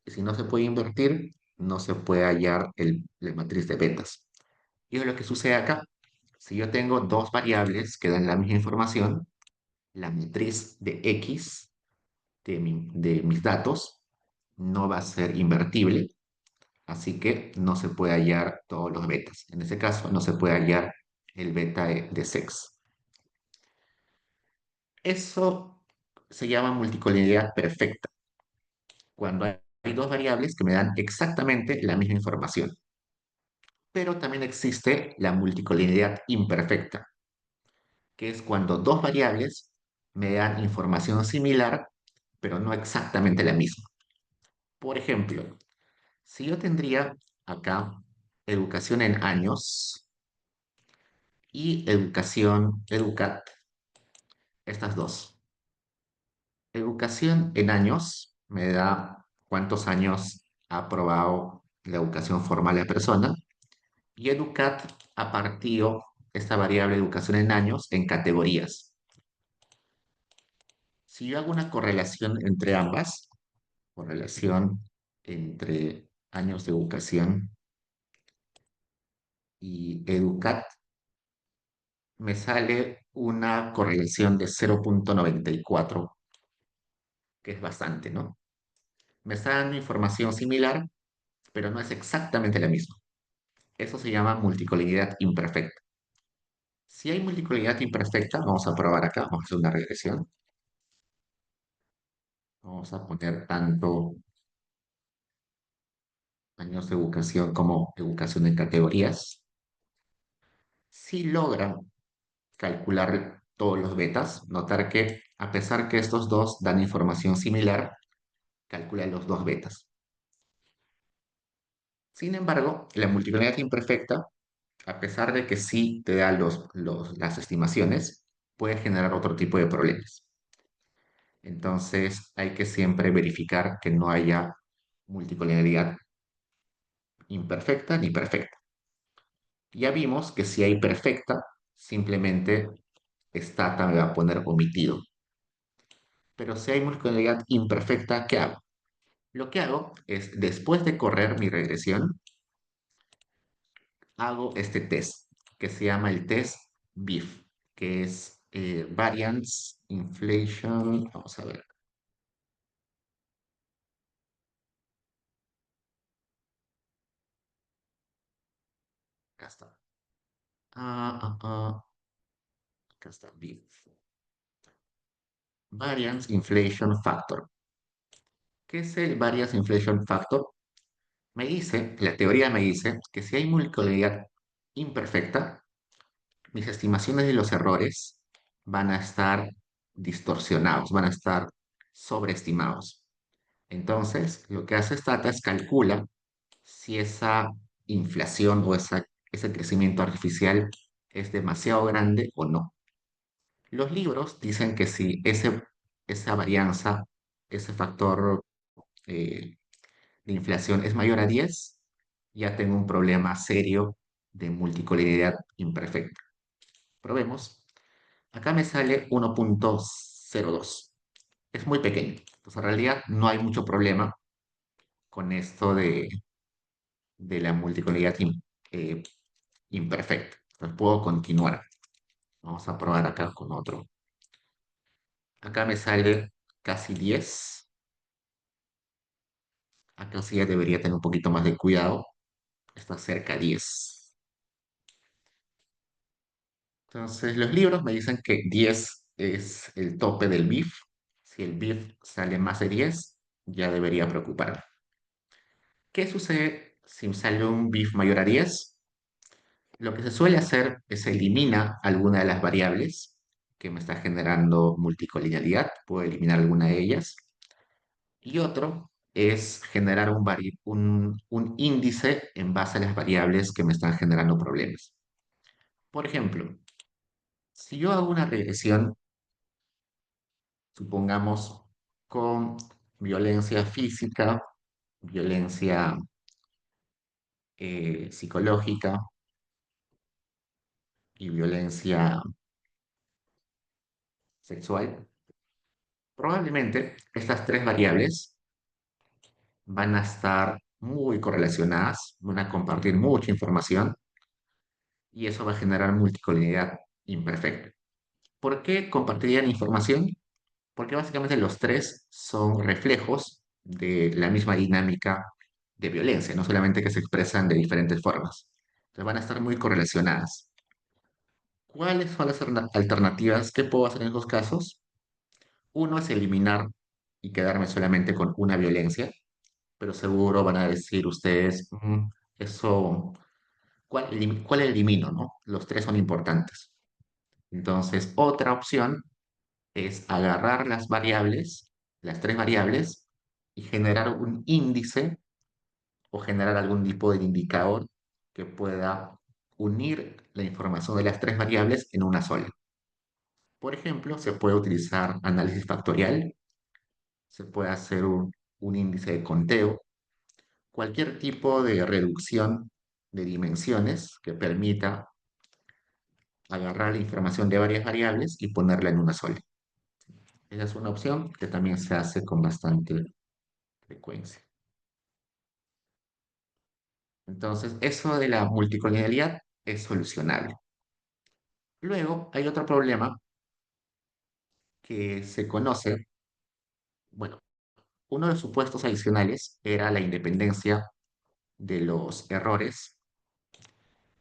Y si no se puede invertir, no se puede hallar la matriz de betas. Y es lo que sucede acá. Si yo tengo dos variables que dan la misma información, la matriz de X de mis datos no va a ser invertible, así que no se puede hallar todos los betas. En ese caso, no se puede hallar el beta de sex. Eso se llama multicolinealidad perfecta, cuando hay dos variables que me dan exactamente la misma información. Pero también existe la multicolinealidad imperfecta, que es cuando dos variables me dan información similar, pero no exactamente la misma. Por ejemplo, Si yo tendría acá educación en años y educación, educat, estas dos. Educación en años me da cuántos años ha aprobado la educación formal la persona y educat a partir esta variable educación en años en categorías. Si yo hago una correlación entre ambas, correlación entre años de educación y educat, me sale una correlación de 0,94, que es bastante, ¿no? Me está dando información similar, pero no es exactamente la misma. Eso se llama multicoliniidad imperfecta. Si hay multicoliniidad imperfecta, vamos a probar acá, vamos a hacer una regresión. Vamos a poner tanto años de educación como educación en categorías. Si logran calcular todos los betas, notar que a pesar que estos dos dan información similar, calcula los dos betas. Sin embargo, la multicoliniidad imperfecta, a pesar de que sí te da las estimaciones, puede generar otro tipo de problemas. Entonces, hay que siempre verificar que no haya multicolinialidad imperfecta ni perfecta. Ya vimos que si hay perfecta, simplemente stata me va a poner omitido. Pero si hay multicolinialidad imperfecta, ¿qué hago? Lo que hago es, después de correr mi regresión, hago este test, que se llama el test BIF, que es Variance Inflation. Vamos a ver, acá está. Acá está BIF. Variance Inflation Factor. ¿Qué es el Variance Inflation Factor? Me dice, la teoría me dice que si hay multicolinialidad imperfecta, mis estimaciones de los errores van a estar distorsionados, van a estar sobreestimados. Entonces, lo que hace Stata es calcula si esa inflación o ese crecimiento artificial es demasiado grande o no. Los libros dicen que si esa varianza, ese factor eh, de inflación es mayor a 10, ya tengo un problema serio de multicolinialidad imperfecta. Probemos. Acá me sale 1,02. Es muy pequeño. Entonces, en realidad no hay mucho problema con esto de la multicolinialidad eh, imperfecta. Entonces, puedo continuar. Vamos a probar acá con otro. Acá me sale casi 10. Acá sí ya debería tener un poquito más de cuidado. Está cerca de 10. Entonces, los libros me dicen que 10 es el tope del BIF. Si el BIF sale más de 10, ya debería preocuparme. ¿Qué sucede si sale un BIF mayor a 10? Lo que se suele hacer es elimina alguna de las variables que me está generando multicolinialidad. Puedo eliminar alguna de ellas. Y otro es generar un índice en base a las variables que me están generando problemas. Por ejemplo, si yo hago una regresión, supongamos, con violencia física, violencia psicológica y violencia sexual, probablemente estas tres variables van a estar muy correlacionadas, van a compartir mucha información y eso va a generar multicolinialidad imperfecta. ¿Por qué compartirían información? Porque básicamente los tres son reflejos de la misma dinámica de violencia, no solamente que se expresan de diferentes formas. Entonces van a estar muy correlacionadas. ¿Cuáles son las alternativas que puedo hacer en esos casos? Uno es eliminar y quedarme solamente con una violencia, pero seguro van a decir ustedes, eso, ¿cuál elimino, no? Los tres son importantes. Entonces, otra opción es agarrar las variables, las tres variables, y generar un índice o generar algún tipo de indicador que pueda unir la información de las tres variables en una sola. Por ejemplo, se puede utilizar análisis factorial, se puede hacer un índice de conteo, cualquier tipo de reducción de dimensiones que permita agarrar la información de varias variables y ponerla en una sola. Esa es una opción que también se hace con bastante frecuencia. Entonces, eso de la multicolonialidad es solucionable. Luego, hay otro problema que se conoce, bueno, uno de los supuestos adicionales era la independencia de los errores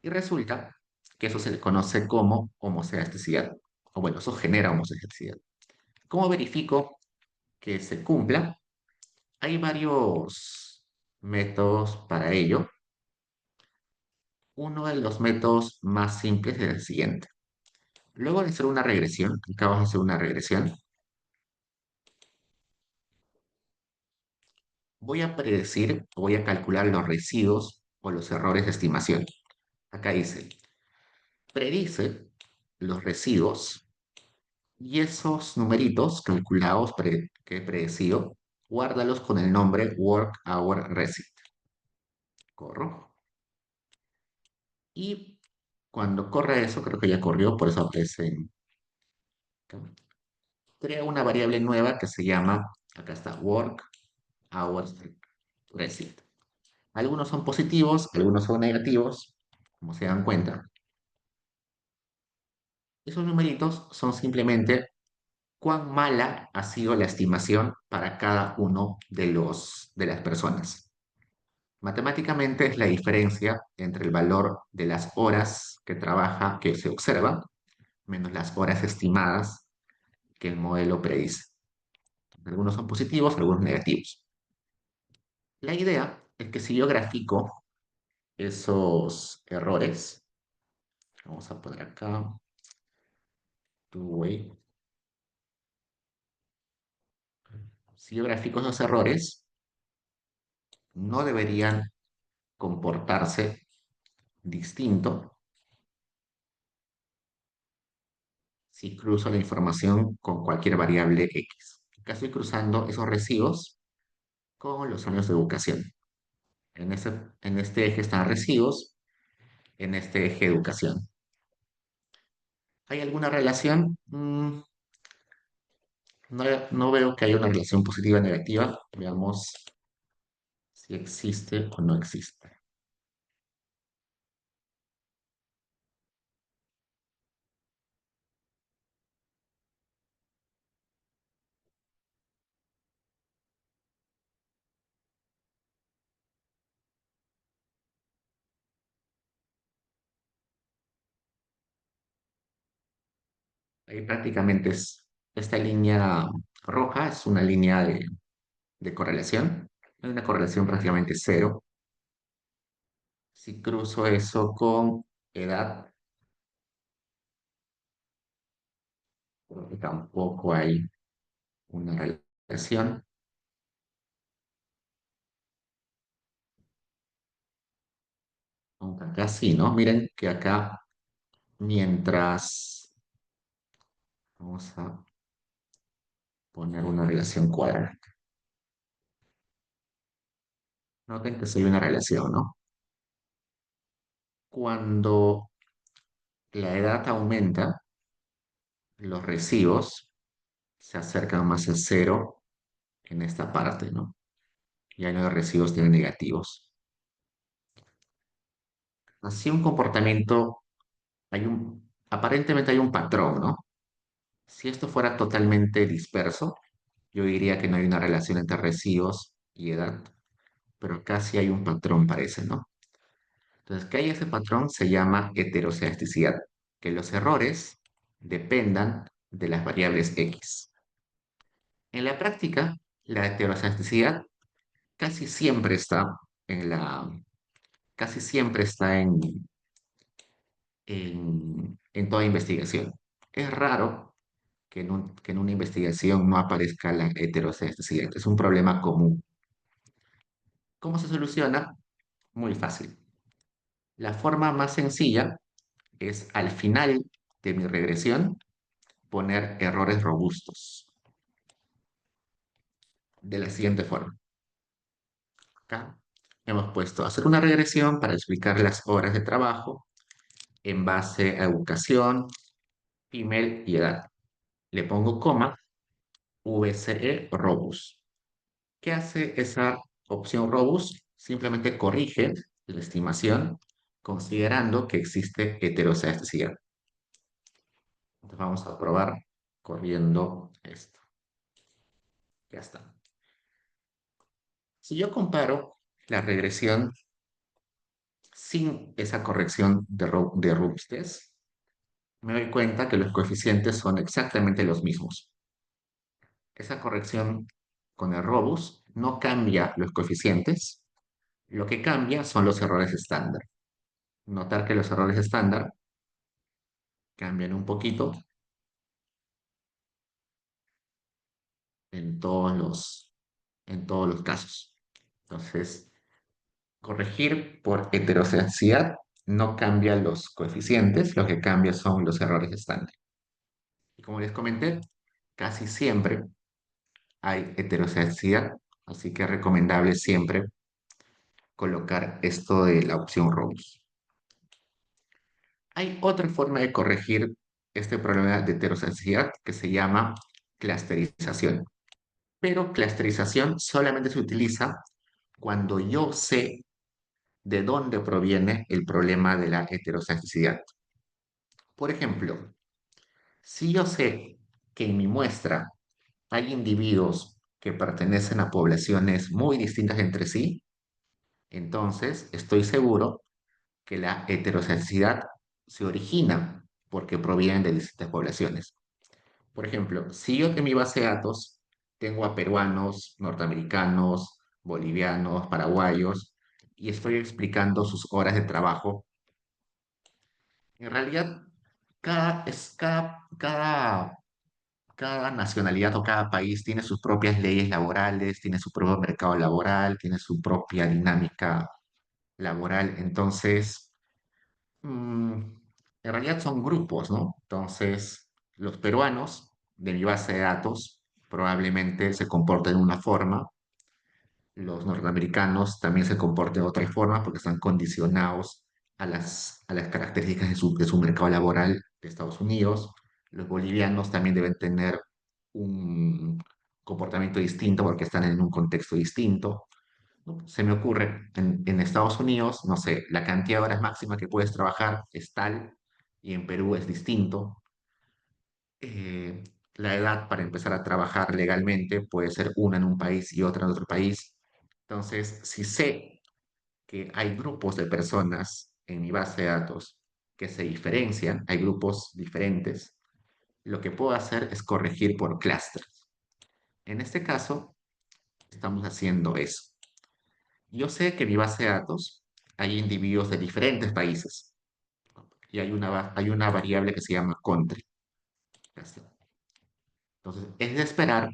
y resulta que eso se le conoce como homozelasticidad, o bueno, eso genera homozelasticidad. ¿Cómo verifico que se cumpla? Hay varios métodos para ello. Uno de los métodos más simples es el siguiente. Luego de hacer una regresión, acabas de hacer una regresión, voy a predecir, voy a calcular los residuos o los errores de estimación. Acá dice, predice los residuos y esos numeritos calculados que he predecido, guárdalos con el nombre work hour receipt. Corro. Y cuando corre eso, creo que ya corrió, por eso aparece en... Crea una variable nueva que se llama, acá está, work hours receipt. Algunos son positivos, algunos son negativos, como se dan cuenta. Esos numeritos son simplemente cuán mala ha sido la estimación para cada uno de las personas. Matemáticamente es la diferencia entre el valor de las horas que trabaja, que se observa, menos las horas estimadas que el modelo predice. Algunos son positivos, algunos negativos. La idea es que si yo grafico esos errores, vamos a poner acá, two-way, si yo grafico esos errores, no deberían comportarse distinto si cruzo la información con cualquier variable X. Acá estoy cruzando esos residuos con los años de educación. En este eje están residuos, en este eje educación. ¿Hay alguna relación? No, no veo que haya una relación positiva o negativa. Veamos si existe o no existe. Ahí prácticamente es esta línea roja, es una línea de correlación. Hay una correlación prácticamente cero. Si cruzo eso con edad, creo que tampoco hay una relación. Aunque acá sí, ¿no? Miren que acá, mientras, vamos a poner una relación cuadrada. Noten que sí hay una relación, ¿no? Cuando la edad aumenta, los recibos se acercan más a cero en esta parte, ¿no? Ya no hay recibos tienen negativos. Así un comportamiento, aparentemente hay un patrón, ¿no? Si esto fuera totalmente disperso, yo diría que no hay una relación entre recibos y edad, pero casi hay un patrón, parece, ¿no? Entonces, que hay ese patrón se llama heteroscedasticidad, que los errores dependan de las variables X. En la práctica, la heteroscedasticidad casi siempre está en la, casi siempre está en toda investigación. Es raro que en una investigación no aparezca la heteroscedasticidad. Es un problema común. ¿Cómo se soluciona? Muy fácil. La forma más sencilla es al final de mi regresión poner errores robustos de la siguiente forma. Acá hemos puesto hacer una regresión para explicar las horas de trabajo en base a educación, email y edad. Le pongo coma, VCE Robust. ¿Qué hace esa opción Robust? Simplemente corrige la estimación considerando que existe heteroscedasticidad. Entonces vamos a probar corriendo esto. Ya está. Si yo comparo la regresión sin esa corrección de robustez, me doy cuenta que los coeficientes son exactamente los mismos. Esa corrección con el robust no cambia los coeficientes, lo que cambia son los errores estándar. Notar que los errores estándar cambian un poquito en en todos los casos. Entonces, corregir por heterocedacidad no cambia los coeficientes, lo que cambia son los errores estándar. Y como les comenté, casi siempre hay heterocedacidad, así que es recomendable siempre colocar esto de la opción robust. Hay otra forma de corregir este problema de heterocedacidad que se llama clusterización. Pero clusterización solamente se utiliza cuando yo sé de dónde proviene el problema de la heterocedacidad. Por ejemplo, si yo sé que en mi muestra hay individuos que pertenecen a poblaciones muy distintas entre sí, entonces estoy seguro que la heterocedacidad se origina porque provienen de distintas poblaciones. Por ejemplo, si yo en mi base de datos tengo a peruanos, norteamericanos, bolivianos, paraguayos, y estoy explicando sus horas de trabajo, en realidad cada nacionalidad o cada país tiene sus propias leyes laborales, tiene su propio mercado laboral, tiene su propia dinámica laboral. Entonces, en realidad son grupos, ¿no? Entonces, los peruanos de mi base de datos probablemente se comporten de una forma, los norteamericanos también se comporten de otra forma porque están condicionados a las características de su mercado laboral de Estados Unidos. Los bolivianos también deben tener un comportamiento distinto porque están en un contexto distinto. ¿No? Se me ocurre, en Estados Unidos, no sé, la cantidad de horas máxima que puedes trabajar es tal y en Perú es distinto. La edad para empezar a trabajar legalmente puede ser una en un país y otra en otro país. Entonces, si sé que hay grupos de personas en mi base de datos que se diferencian, hay grupos diferentes, lo que puedo hacer es corregir por clústeres. En este caso, estamos haciendo eso. Yo sé que en mi base de datos hay individuos de diferentes países y hay una variable que se llama country. Ya está. Entonces, es de esperar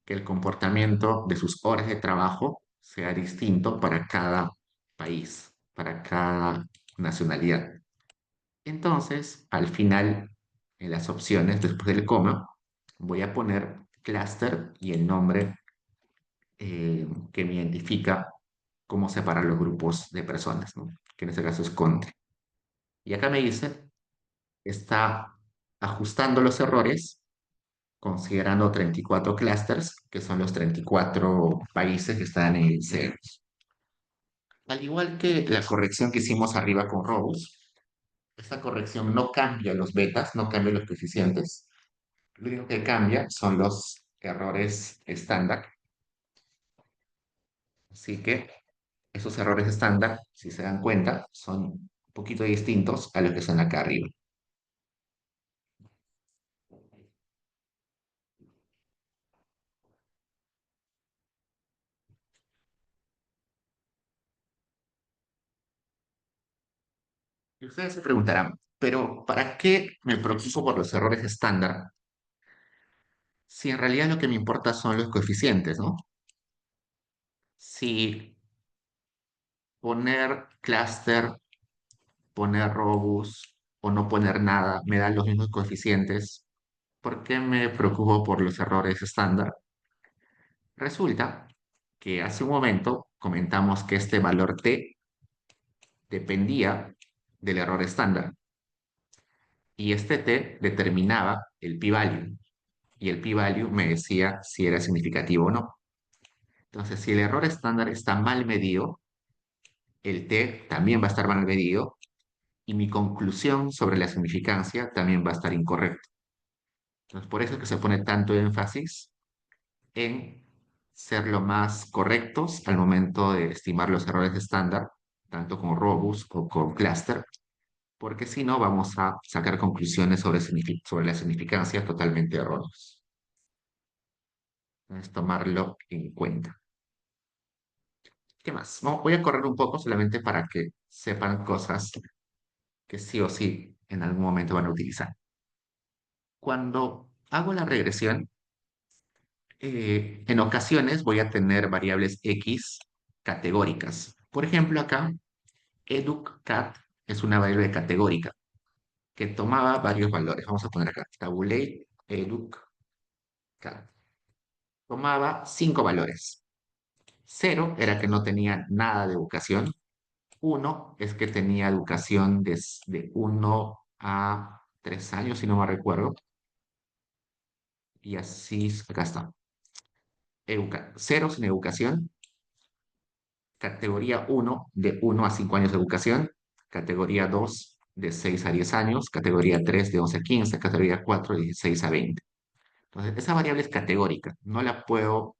que el comportamiento de sus horas de trabajo sea distinto para cada país, para cada nacionalidad. Entonces, al final, en las opciones, después del coma, voy a poner cluster y el nombre que me identifica cómo separar los grupos de personas, ¿no? Que en este caso es country. Y acá me dice, está ajustando los errores considerando 34 clusters, que son los 34 países que están en el CERN. Al igual que la corrección que hicimos arriba con Robust, esta corrección no cambia los betas, no cambia los coeficientes. Lo único que cambia son los errores estándar. Así que esos errores estándar, si se dan cuenta, son un poquito distintos a los que son acá arriba. Y ustedes se preguntarán, pero ¿para qué me preocupo por los errores estándar si en realidad lo que me importa son los coeficientes, ¿no? Si poner cluster, poner robust o no poner nada, me dan los mismos coeficientes. ¿Por qué me preocupo por los errores estándar? Resulta que hace un momento comentamos que este valor t dependía del error estándar y este t determinaba el p-value y el p-value me decía si era significativo o no. Entonces, si el error estándar está mal medido, el t también va a estar mal medido y mi conclusión sobre la significancia también va a estar incorrecta. Entonces, por eso es que se pone tanto énfasis en ser lo más correctos al momento de estimar los errores estándar, tanto con Robust o con Cluster, porque si no vamos a sacar conclusiones sobre la significancia totalmente erróneas. Entonces, tomarlo en cuenta. ¿Qué más? No, voy a correr un poco solamente para que sepan cosas que sí o sí en algún momento van a utilizar. Cuando hago la regresión, en ocasiones voy a tener variables X categóricas. Por ejemplo, acá, educat es una variable categórica que tomaba varios valores. Vamos a poner acá, tabulate educat. Tomaba 5 valores. 0 era que no tenía nada de educación. 1 es que tenía educación desde 1 a 3 años, si no me recuerdo. Y así, acá está. 0 sin educación. Categoría 1 de 1 a 5 años de educación. Categoría 2 de 6 a 10 años. Categoría 3 de 11 a 15. Categoría 4 de 16 a 20. Entonces, esa variable es categórica. No la puedo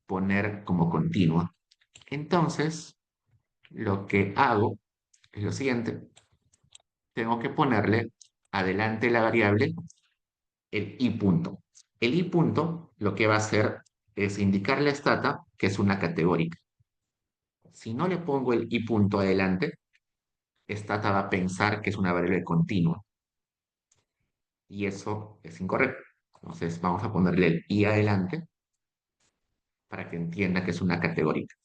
poner como continua. Entonces, lo que hago es lo siguiente. Tengo que ponerle adelante de la variable el i punto. El i punto lo que va a hacer es indicarle a Stata que es una categórica. Si no le pongo el i punto adelante, Stata va a pensar que es una variable continua y eso es incorrecto. Entonces vamos a ponerle el i adelante para que entienda que es una categórica.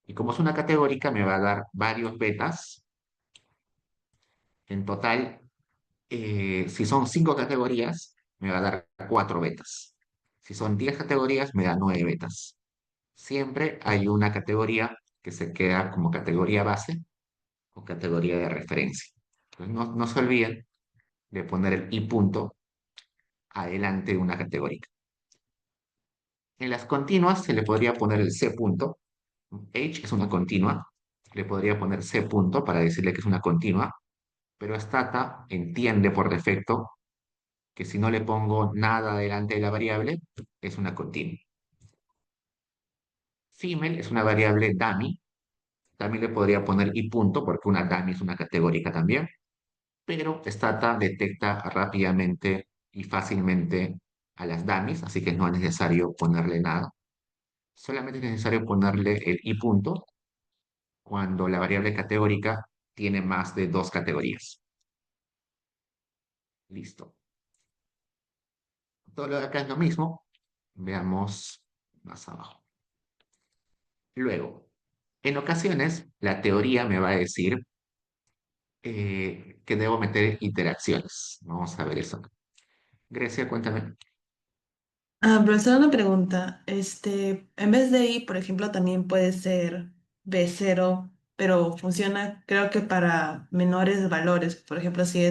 Y como es una categórica, me va a dar varios betas. En total, si son 5 categorías, me va a dar 4 betas. Si son 10 categorías, me da 9 betas. Siempre hay una categoría que se queda como categoría base o categoría de referencia. Entonces, no se olviden de poner el i punto adelante de una categoría. En las continuas se le podría poner el c punto. H es una continua. Le podría poner c punto para decirle que es una continua, pero Stata entiende por defecto que si no le pongo nada delante de la variable, es una continua. Female es una variable dummy. También le podría poner i punto porque una dummy es una categórica también, pero Stata detecta rápidamente y fácilmente a las dummies, así que no es necesario ponerle nada. Solamente es necesario ponerle el i punto cuando la variable categórica tiene más de 2 categorías. Listo. Todo lo de acá es lo mismo. Veamos más abajo. Luego, en ocasiones, la teoría me va a decir que debo meter interacciones. Vamos a ver eso. Grecia, cuéntame. Ah, profesor, una pregunta. En vez de I, por ejemplo, también puede ser B0, pero funciona, creo que para menores valores. Por ejemplo, si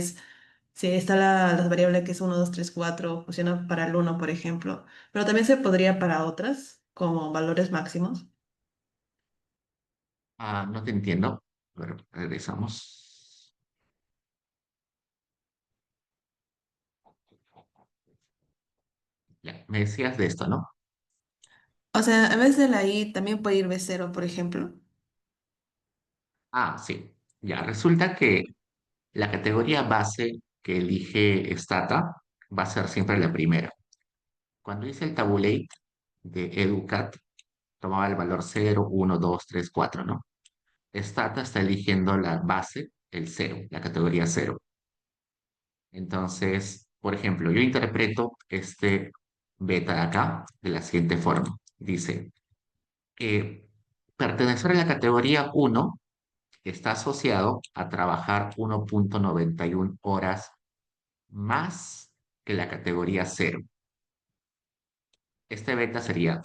está la variable que es 1, 2, 3, 4, funciona para el 1, por ejemplo. Pero también se podría para otras, como valores máximos. Ah, no te entiendo. A ver, regresamos. Ya, me decías de esto, ¿no? O sea, en vez de la I, también puede ir B0, por ejemplo. Ah, sí. Ya, resulta que la categoría base que elige Stata va a ser siempre la primera. Cuando hice el tabulate de EduCat, tomaba el valor 0, 1, 2, 3, 4, ¿no? Stata está eligiendo la base, el 0, la categoría 0. Entonces, por ejemplo, yo interpreto este beta de acá de la siguiente forma. Dice, eh, pertenecer a la categoría 1 está asociado a trabajar 1,91 horas más que la categoría cero. Este beta sería,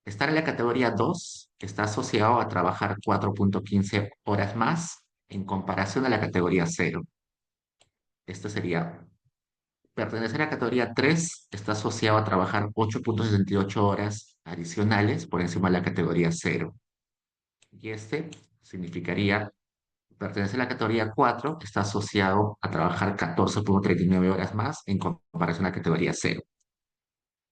estar en la categoría 2 está asociado a trabajar 4,15 horas más en comparación a la categoría cero. Este sería, pertenecer a la categoría 3 está asociado a trabajar 8,68 horas adicionales por encima de la categoría cero. Y este significaría, pertenecer a la categoría 4 está asociado a trabajar 14,39 horas más en comparación a la categoría cero.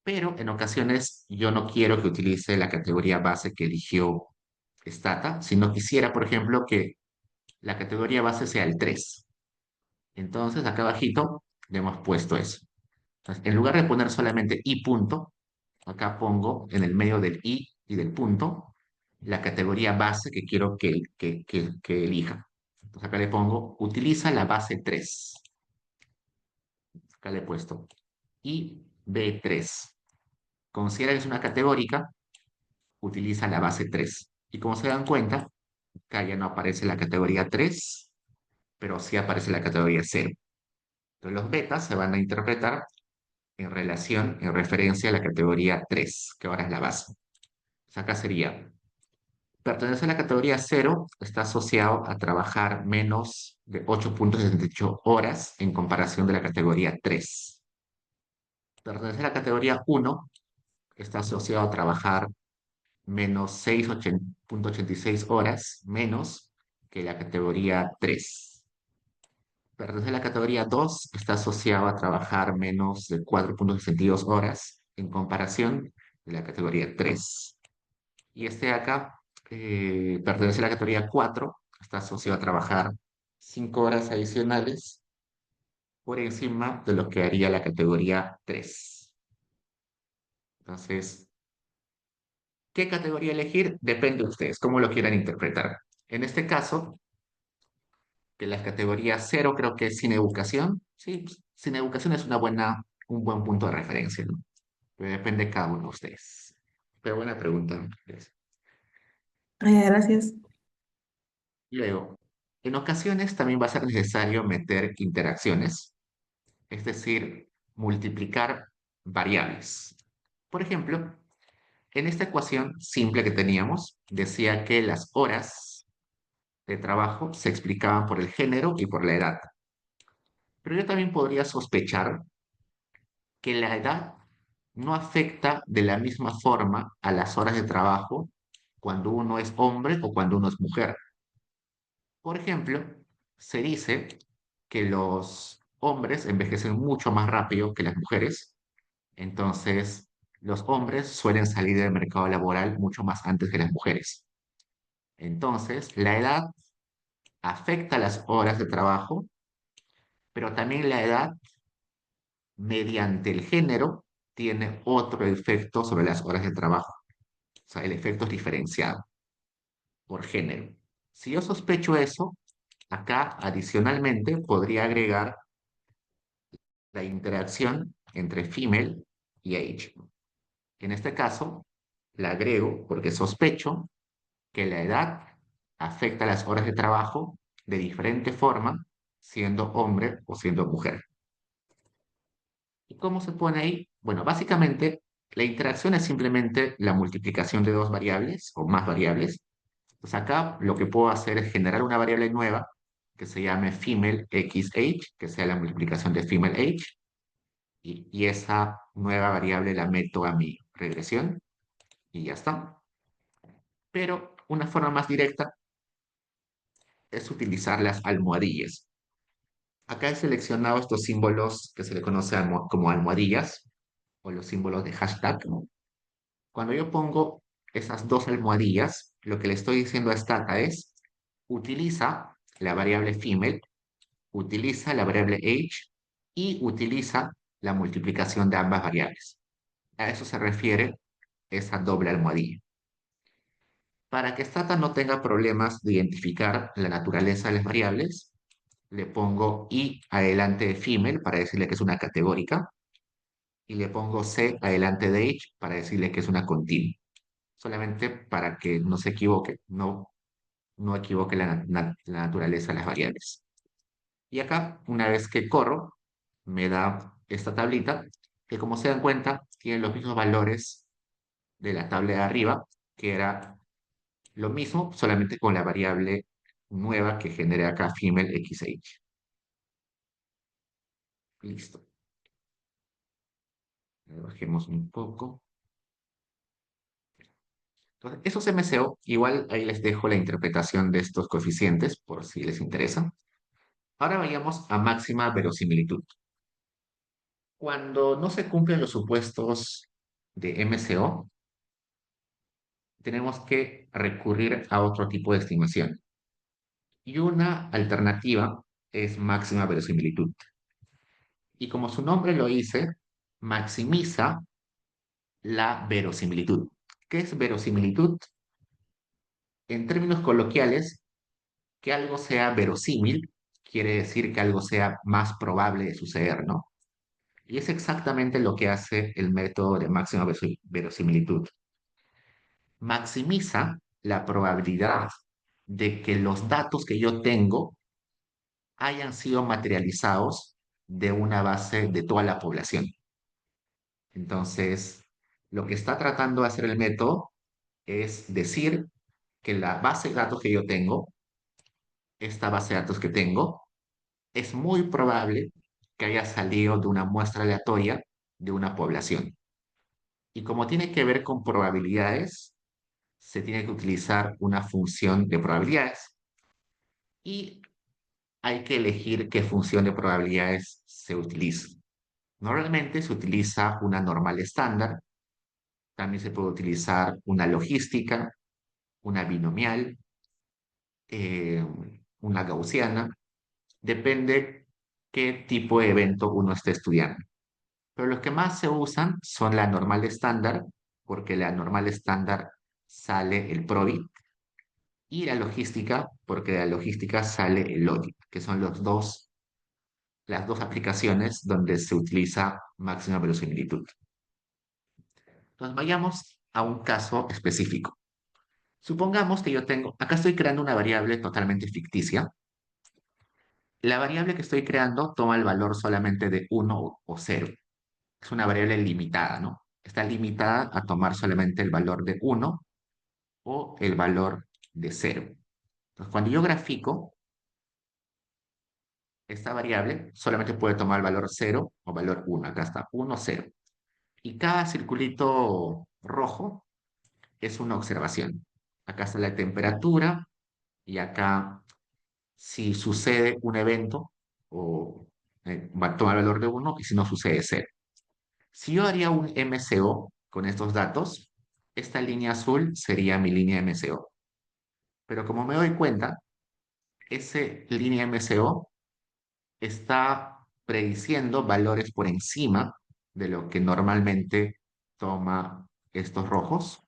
Pero en ocasiones yo no quiero que utilice la categoría base que eligió Stata, sino quisiera, por ejemplo, que la categoría base sea el 3. Entonces, acá abajito le hemos puesto eso. Entonces, en lugar de poner solamente i punto, acá pongo en el medio del i y del punto la categoría base que quiero que elija. Entonces, acá le pongo, utiliza la base 3. Acá le he puesto IB3. Considera que es una categórica, utiliza la base 3. Y como se dan cuenta, acá ya no aparece la categoría 3, pero sí aparece la categoría 0. Entonces los betas se van a interpretar en referencia a la categoría 3, que ahora es la base. Entonces acá sería, pertenecer a la categoría 0 está asociado a trabajar menos de 8,68 horas en comparación de la categoría 3. Pertenecer a la categoría 1 está asociado a trabajar menos 6,86 horas menos que la categoría 3. Pertenecer a la categoría 2 está asociado a trabajar menos de 4,62 horas en comparación de la categoría 3. Y este de acá, pertenece a la categoría 4, está asociado a trabajar 5 horas adicionales por encima de lo que haría la categoría 3. Entonces, ¿qué categoría elegir? Depende de ustedes, cómo lo quieran interpretar. En este caso, que la categoría 0 creo que es sin educación. Sí, pues, sin educación es un buen punto de referencia, ¿no? Pero depende de cada uno de ustedes. Pero buena pregunta. Gracias. Luego, en ocasiones también va a ser necesario meter interacciones, es decir, multiplicar variables. Por ejemplo, en esta ecuación simple que teníamos, decía que las horas de trabajo se explicaban por el género y por la edad. Pero yo también podría sospechar que la edad no afecta de la misma forma a las horas de trabajo cuando uno es hombre o cuando uno es mujer. Por ejemplo, se dice que los hombres envejecen mucho más rápido que las mujeres, entonces los hombres suelen salir del mercado laboral mucho más antes que las mujeres. Entonces, la edad afecta las horas de trabajo, pero también la edad, mediante el género, tiene otro efecto sobre las horas de trabajo. O sea, el efecto es diferenciado por género. Si yo sospecho eso, acá adicionalmente podría agregar la interacción entre female y age. En este caso, la agrego porque sospecho que la edad afecta las horas de trabajo de diferente forma, siendo hombre o siendo mujer. ¿Y cómo se pone ahí? Bueno, básicamente la interacción es simplemente la multiplicación de dos variables o más variables. Pues acá lo que puedo hacer es generar una variable nueva que se llame female x age, que sea la multiplicación de female age, y esa nueva variable la meto a mi regresión y ya está. Pero una forma más directa es utilizar las almohadillas. Acá he seleccionado estos símbolos que se le conoce como almohadillas o los símbolos de hashtag. Cuando yo pongo esas dos almohadillas, lo que le estoy diciendo a Stata es, utiliza la variable female, utiliza la variable age y utiliza la multiplicación de ambas variables. A eso se refiere esa doble almohadilla. Para que Stata no tenga problemas de identificar la naturaleza de las variables, le pongo i adelante de female para decirle que es una categórica y le pongo c adelante de age para decirle que es una continua. Solamente para que no se equivoque, no equivoque la naturaleza de las variables. Y acá, una vez que corro, me da esta tablita que, como se dan cuenta, tiene los mismos valores de la tabla de arriba, que era lo mismo, solamente con la variable nueva que generé acá, female XH. Listo. Bajemos un poco. Entonces, esos MCO, igual ahí les dejo la interpretación de estos coeficientes por si les interesa. Ahora vayamos a máxima verosimilitud. Cuando no se cumplen los supuestos de MCO, tenemos que recurrir a otro tipo de estimación. Y una alternativa es máxima verosimilitud. Y como su nombre lo dice, maximiza la verosimilitud. ¿Qué es verosimilitud? En términos coloquiales, que algo sea verosímil quiere decir que algo sea más probable de suceder, ¿no? Y es exactamente lo que hace el método de máxima verosimilitud. Maximiza la probabilidad de que los datos que yo tengo hayan sido materializados de una base de toda la población. Entonces, lo que está tratando de hacer el método es decir que la base de datos que yo tengo, esta base de datos que tengo, es muy probable que haya salido de una muestra aleatoria de una población. Y como tiene que ver con probabilidades, se tiene que utilizar una función de probabilidades y hay que elegir qué función de probabilidades se utiliza. Normalmente se utiliza una normal estándar, también se puede utilizar una logística, una binomial, eh, una gaussiana, depende qué tipo de evento uno esté estudiando. Pero los que más se usan son la normal estándar, porque la normal estándar sale el probit, y la logística, porque de la logística sale el logit, que son las dos aplicaciones donde se utiliza máxima verosimilitud. Entonces vayamos a un caso específico. Supongamos que yo tengo, acá estoy creando una variable totalmente ficticia. La variable que estoy creando toma el valor solamente de uno o 0. Es una variable limitada, ¿no? Está limitada a tomar solamente el valor de uno o el valor de 0. Entonces, cuando yo grafico esta variable, solamente puede tomar el valor 0 o valor uno. Acá está, uno, 0. Y cada circulito rojo es una observación. Acá está la temperatura y acá si sucede un evento o va a tomar el valor de uno y si no sucede 0. Si yo haría un MCO con estos datos, esta línea azul sería mi línea MCO. Pero como me doy cuenta, esa línea MCO está prediciendo valores por encima de lo que normalmente toma estos rojos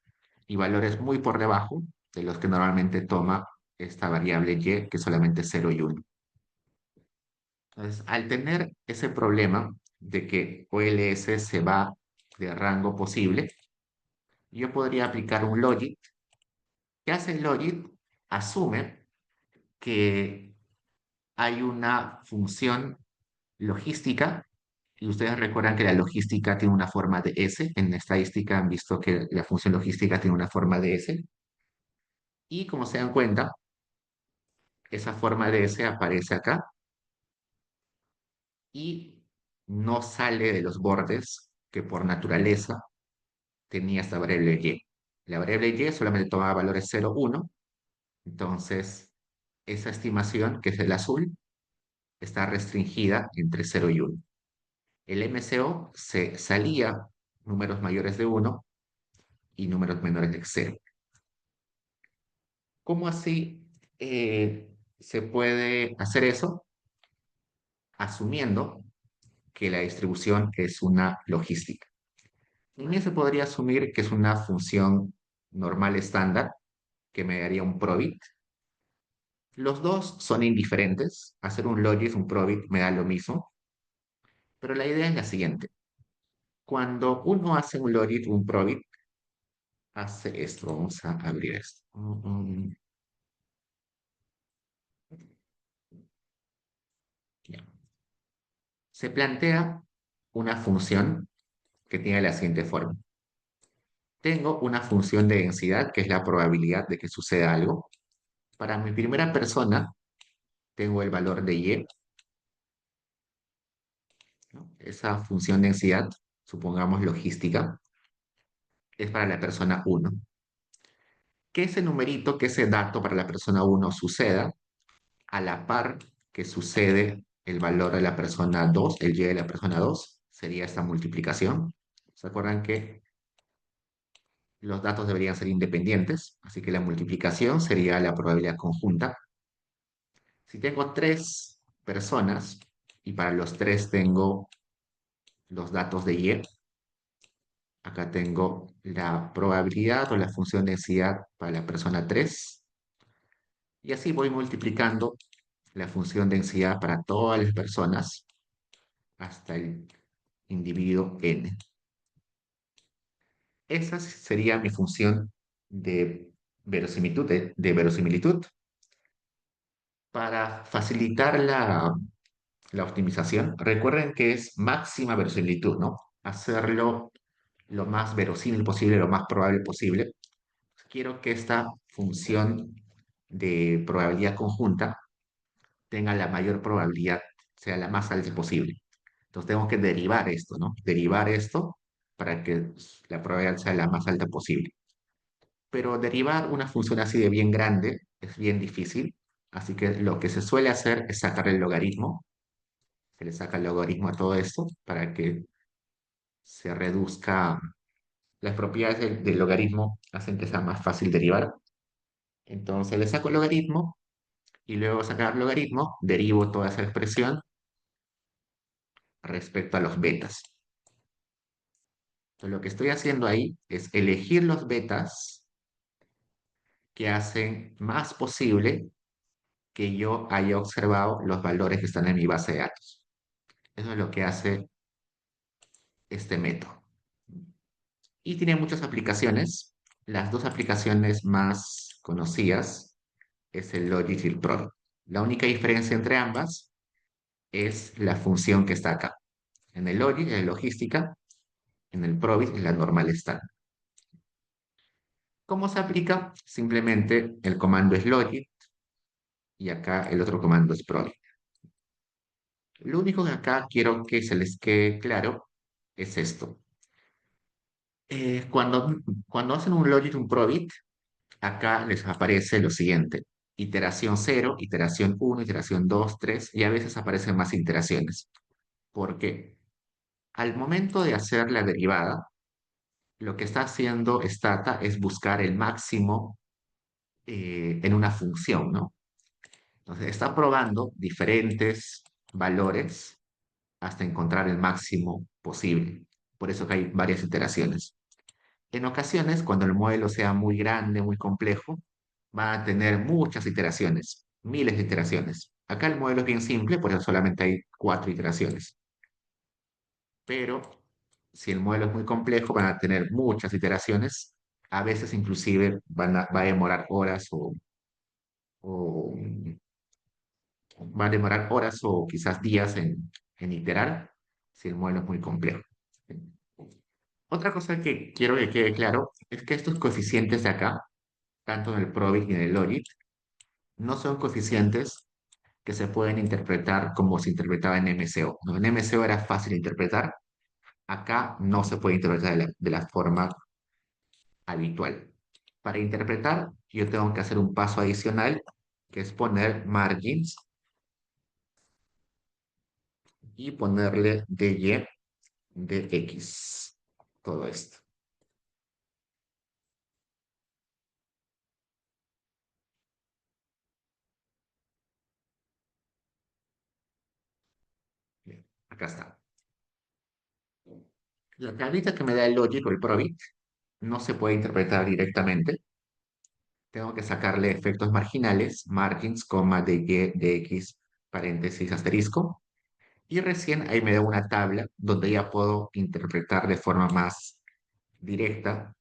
y valores muy por debajo de los que normalmente toma esta variable y, que es solamente 0 y 1. Entonces, al tener ese problema de que OLS se va de rango posible, yo podría aplicar un logit. ¿Qué hace el logit? Asume que hay una función logística, y ustedes recuerdan que la logística tiene una forma de S. En estadística han visto que la función logística tiene una forma de S. Y como se dan cuenta, esa forma de S aparece acá y no sale de los bordes que por naturaleza tenía esta variable y. La variable y solamente tomaba valores 0, 1. Entonces, esa estimación, que es el azul, está restringida entre 0 y 1. El MCO se salía números mayores de 1 y números menores de 0. ¿Cómo así se puede hacer eso? Asumiendo que la distribución es una logística. También se podría asumir que es una función normal estándar que me daría un probit. Los dos son indiferentes. Hacer un logit, un probit me da lo mismo. Pero la idea es la siguiente. Cuando uno hace un logit, un probit, hace esto. Vamos a abrir esto. Se plantea una función que tiene la siguiente forma. Tengo una función de densidad, que es la probabilidad de que suceda algo. Para mi primera persona, tengo el valor de y, ¿no? Esa función de densidad, supongamos logística, es para la persona uno. Que ese numerito, que ese dato para la persona uno suceda a la par que sucede el valor de la persona 2, el y de la persona 2 sería esta multiplicación. ¿Se acuerdan que los datos deberían ser independientes? Así que la multiplicación sería la probabilidad conjunta. Si tengo tres personas y para los tres tengo los datos de y, acá tengo la probabilidad o la función de densidad para la persona 3 y así voy multiplicando la función de densidad para todas las personas hasta el individuo n. Esa sería mi función de verosimilitud, de verosimilitud. Para facilitar la optimización, recuerden que es máxima verosimilitud, ¿no? Hacerlo lo más verosímil posible, lo más probable posible. Quiero que esta función de probabilidad conjunta tenga la mayor probabilidad, sea la más alta posible. Entonces tengo que derivar esto, ¿no? Derivar esto para que la probabilidad sea la más alta posible. Pero derivar una función así de bien grande es bien difícil, así que lo que se suele hacer es sacar el logaritmo, se le saca el logaritmo a todo esto para que se reduzca, las propiedades del logaritmo hacen que sea más fácil derivar. Entonces le saco el logaritmo y luego de sacar el logaritmo derivo toda esa expresión respecto a los betas. Entonces lo que estoy haciendo ahí es elegir los betas que hacen más posible que yo haya observado los valores que están en mi base de datos. Eso es lo que hace este método. Y tiene muchas aplicaciones. Las dos aplicaciones más conocidas es el logit y el probit. La única diferencia entre ambas es la función que está acá. En el logit es la logística, en el probit es la normal estándar. ¿Cómo se aplica? Simplemente el comando es logit y acá el otro comando es probit. Lo único que acá quiero que se les quede claro es esto. Cuando hacen un logit, un probit, acá les aparece lo siguiente: iteración cero, iteración uno, iteración 2, 3 y a veces aparecen más iteraciones. Porque al momento de hacer la derivada, lo que está haciendo Stata es buscar el máximo en una función, ¿no? Entonces está probando diferentes valores hasta encontrar el máximo posible. Por eso que hay varias iteraciones. En ocasiones, cuando el modelo sea muy grande, muy complejo, va a tener muchas iteraciones, miles de iteraciones. Acá el modelo es bien simple, por eso solamente hay 4 iteraciones. Pero si el modelo es muy complejo, van a tener muchas iteraciones. A veces inclusive va a demorar horas o va a demorar horas o quizás días en iterar si el modelo es muy complejo. Otra cosa que quiero que quede claro es que estos coeficientes de acá, tanto en el Probit y en el Logit, no son coeficientes que se pueden interpretar como se interpretaba en MCO. ¿No? En MCO era fácil de interpretar, acá no se puede interpretar de la forma habitual. Para interpretar, yo tengo que hacer un paso adicional, que es poner margins y ponerle dy de x. Todo esto. Bien, acá está. La tablita que me da el logic o el probit no se puede interpretar directamente. Tengo que sacarle efectos marginales, margins, coma, de y, de x, paréntesis, asterisco. Y recién ahí me da una tabla donde ya puedo interpretar de forma más directa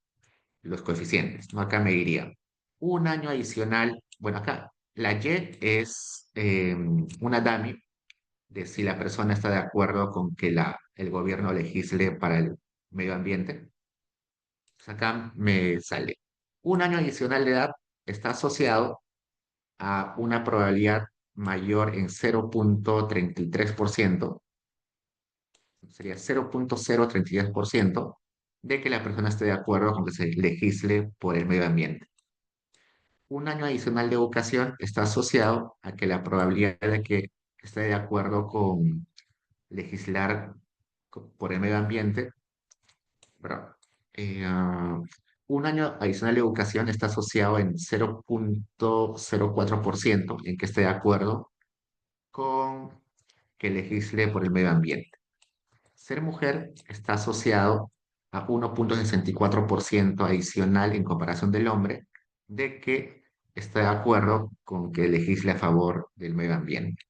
los coeficientes, ¿no? Acá me diría un año adicional. Bueno, acá la Y es una dummy de si la persona está de acuerdo con que el gobierno legisle para el medio ambiente. Pues acá me sale. Un año adicional de edad está asociado a una probabilidad mayor en 0,33%, sería 0,033% de que la persona esté de acuerdo con que se legisle por el medio ambiente. Un año adicional de educación está asociado a que la probabilidad de que esté de acuerdo con legislar por el medio ambiente, perdón, eh, ah, un año adicional de educación está asociado en 0,04% en que esté de acuerdo con que legisle por el medio ambiente. Ser mujer está asociado a 1,64% adicional en comparación del hombre de que está de acuerdo con que legisle a favor del medio ambiente.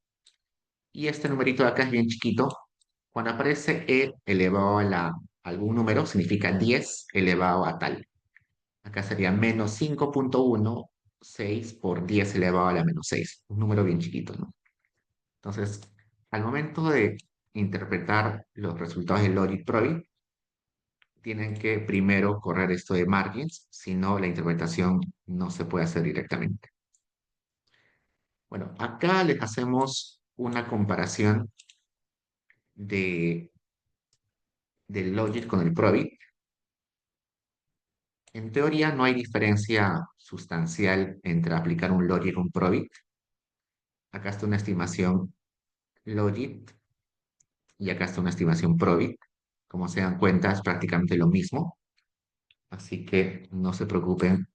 Y este numerito de acá es bien chiquito. Cuando aparece e elevado a algún número, significa 10 elevado a tal. Acá sería menos 5,16 por 10 elevado a la menos 6. Un número bien chiquito, ¿no? Entonces, al momento de interpretar los resultados del Logic Probit, tienen que primero correr esto de margins, si no, la interpretación no se puede hacer directamente. Bueno, acá les hacemos una comparación de, del Logic con el Probit. En teoría no hay diferencia sustancial entre aplicar un Logic y un Probit. Acá está una estimación Logic y acá está una estimación Probit. Como se dan cuenta, es prácticamente lo mismo, así que no se preocupen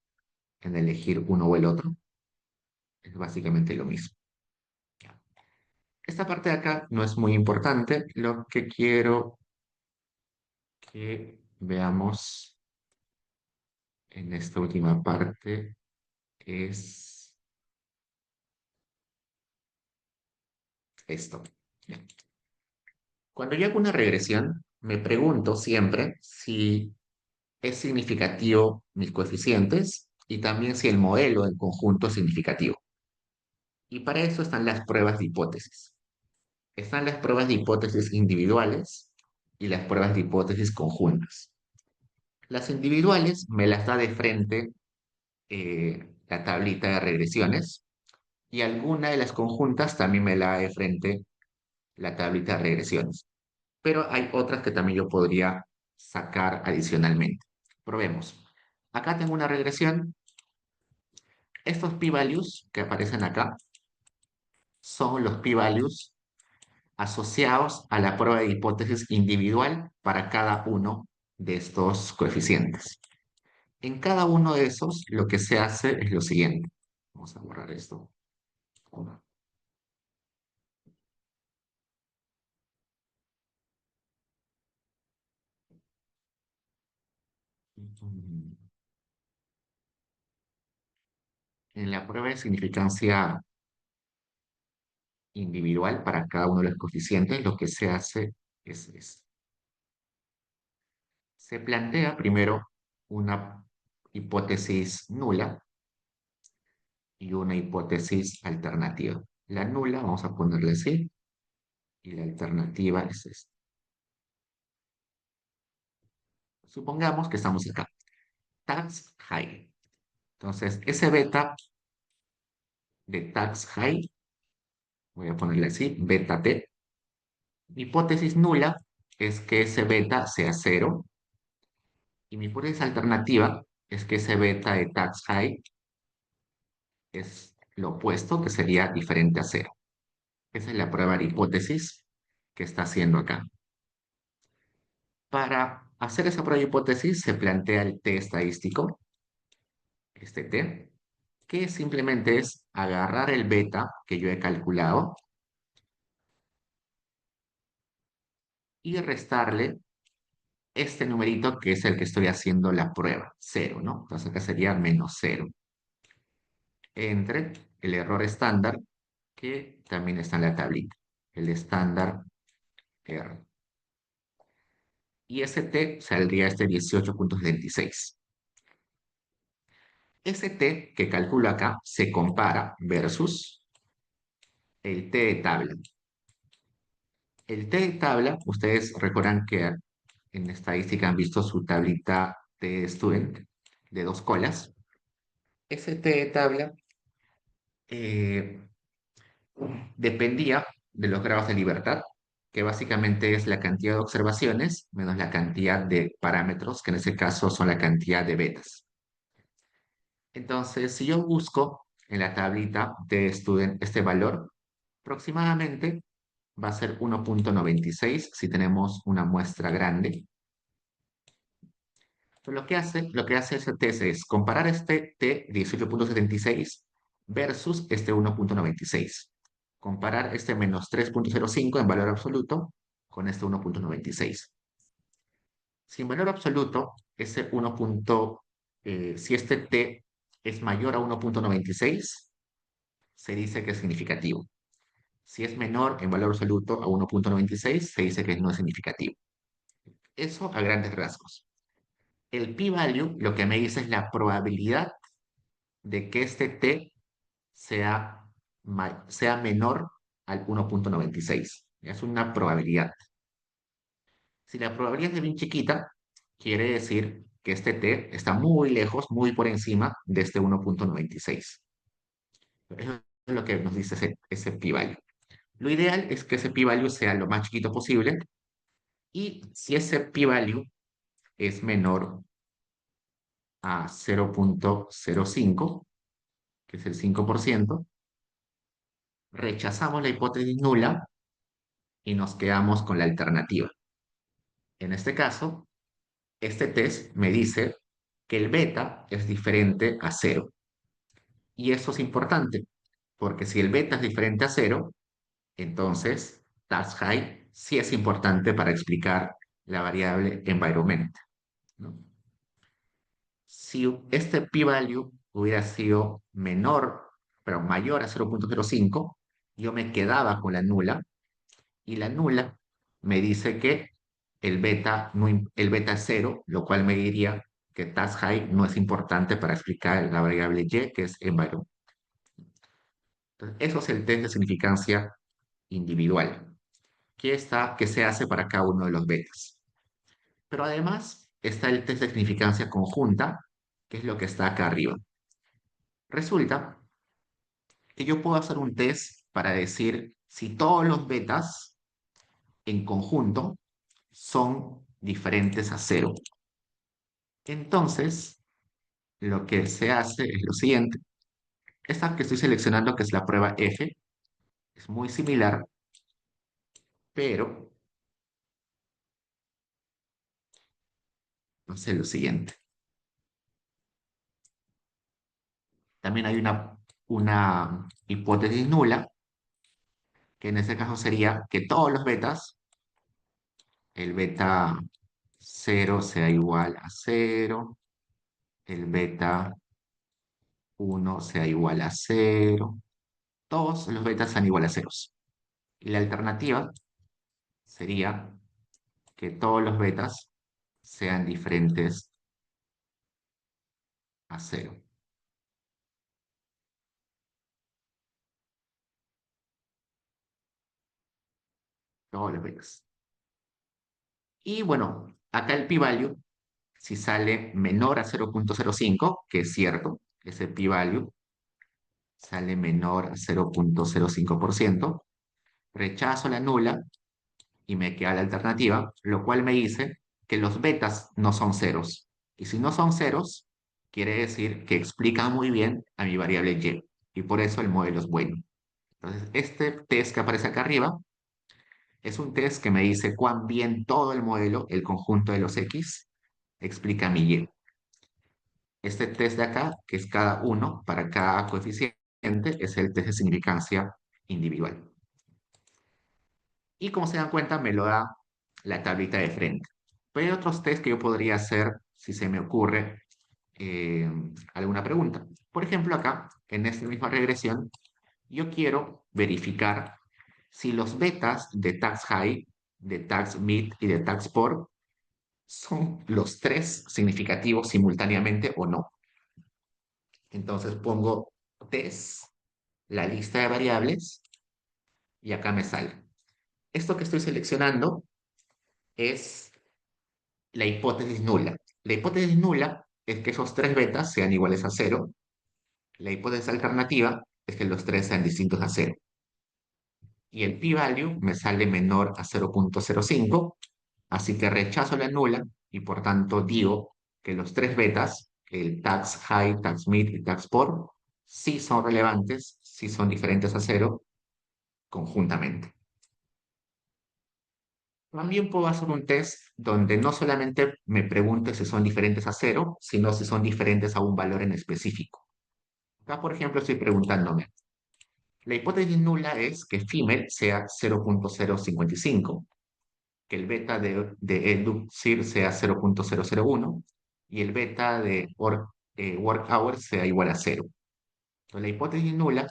en elegir uno o el otro. Es básicamente lo mismo. Esta parte de acá no es muy importante. Lo que quiero que veamos en esta última parte es esto. Bien. Cuando yo hago una regresión, me pregunto siempre si es significativo mis coeficientes y también si el modelo en conjunto es significativo. Y para eso están las pruebas de hipótesis. Están las pruebas de hipótesis individuales y las pruebas de hipótesis conjuntas. Las individuales me las da de frente la tablita de regresiones y alguna de las conjuntas también me la da de frente la tablita de regresiones. Pero hay otras que también yo podría sacar adicionalmente. Probemos. Acá tengo una regresión. Estos p-values que aparecen acá son los p-values asociados a la prueba de hipótesis individual para cada uno de estos coeficientes. En cada uno de esos, lo que se hace es lo siguiente. Vamos a borrar esto. En la prueba de significancia individual para cada uno de los coeficientes, lo que se hace es esto. Se plantea primero una hipótesis nula y una hipótesis alternativa. La nula, vamos a ponerle así, y la alternativa es esta. Supongamos que estamos acá. Tax high. Entonces, ese beta de tax high, voy a ponerle así, beta t. Hipótesis nula es que ese beta sea cero. Y mi hipótesis alternativa es que ese beta de tax high es lo opuesto, que sería diferente a cero. Esa es la prueba de hipótesis que está haciendo acá. Para hacer esa prueba de hipótesis se plantea el t estadístico, este t, que simplemente es agarrar el beta que yo he calculado y restarle este numerito que es el que estoy haciendo la prueba, cero, ¿no? Entonces acá sería menos cero, entre el error estándar, que también está en la tablita, el estándar R. Y ese t saldría este 18,76. Ese t que calculo acá se compara versus el t de tabla. El T de tabla, ustedes recuerdan que en estadística han visto su tablita de student de dos colas. Ese T de tabla eh, dependía de los grados de libertad, que básicamente es la cantidad de observaciones menos la cantidad de parámetros, que en ese caso son la cantidad de betas. Entonces, si yo busco en la tablita de student este valor, aproximadamente va a ser 1,96 si tenemos una muestra grande. Pero lo que hace ese test es comparar este T 18,76 versus este 1,96. Comparar este menos 3,05 en valor absoluto con este 1,96. Si en valor absoluto, ese 1. Si este T es mayor a 1,96, se dice que es significativo. Si es menor en valor absoluto a 1,96, se dice que no es significativo. Eso a grandes rasgos. El p-value lo que me dice es la probabilidad de que este t sea menor al 1,96. Es una probabilidad. Si la probabilidad es bien chiquita, quiere decir que este t está muy lejos, muy por encima de este 1,96. Eso es lo que nos dice ese p-value. Lo ideal es que ese p-value sea lo más chiquito posible y si ese p-value es menor a 0,05, que es el 5%, rechazamos la hipótesis nula y nos quedamos con la alternativa. En este caso, este test me dice que el beta es diferente a cero. Y eso es importante, porque si el beta es diferente a cero, entonces task height sí es importante para explicar la variable environment, ¿no? Si este p-value hubiera sido menor, pero mayor a 0,05, yo me quedaba con la nula y la nula me dice que el beta es cero, lo cual me diría que task height no es importante para explicar la variable y, que es environment. Entonces, eso es el test de significancia individual, que se hace para cada uno de los betas. Pero además está el test de significancia conjunta, que es lo que está acá arriba. Resulta que yo puedo hacer un test para decir si todos los betas en conjunto son diferentes a cero. Entonces, lo que se hace es lo siguiente. Esta que estoy seleccionando, que es la prueba F, es muy similar, pero hace lo siguiente. También hay una hipótesis nula, que en este caso sería que todos los betas, el beta 0 sea igual a cero, el beta 1 sea igual a cero, todos los betas sean igual a ceros. Y la alternativa sería que todos los betas sean diferentes a cero. Todos los betas. Y bueno, acá el p-value, si sale menor a 0,05, que es cierto, ese p-value sale menor a 0,05%, rechazo la nula y me queda la alternativa, lo cual me dice que los betas no son ceros. Y si no son ceros, quiere decir que explica muy bien a mi variable y. Y por eso el modelo es bueno. Entonces, este test que aparece acá arriba es un test que me dice cuán bien todo el modelo, el conjunto de los X, explica mi Y. Este test de acá, que es cada uno para cada coeficiente, es el test de significancia individual. Y como se dan cuenta, me lo da la tablita de frente. Pero hay otros test que yo podría hacer si se me ocurre eh, alguna pregunta. Por ejemplo, acá, en esta misma regresión, yo quiero verificar si los betas de tax high, de tax mid y de tax poor son los tres significativos simultáneamente o no. Entonces pongo test, la lista de variables, y acá me sale. Esto que estoy seleccionando es la hipótesis nula. La hipótesis nula es que esos tres betas sean iguales a cero. La hipótesis alternativa es que los tres sean distintos a cero. Y el p-value me sale menor a 0,05, así que rechazo la nula y por tanto digo que los tres betas, el tax high, tax mid y tax poor, sí son relevantes, sí son diferentes a cero conjuntamente. También puedo hacer un test donde no solamente me pregunte si son diferentes a cero, sino si son diferentes a un valor en específico. Acá, por ejemplo, estoy preguntándome, la hipótesis nula es que female sea 0,055, que el beta de EDUCIR sea 0,001 y el beta de work hours sea igual a cero. Entonces, la hipótesis nula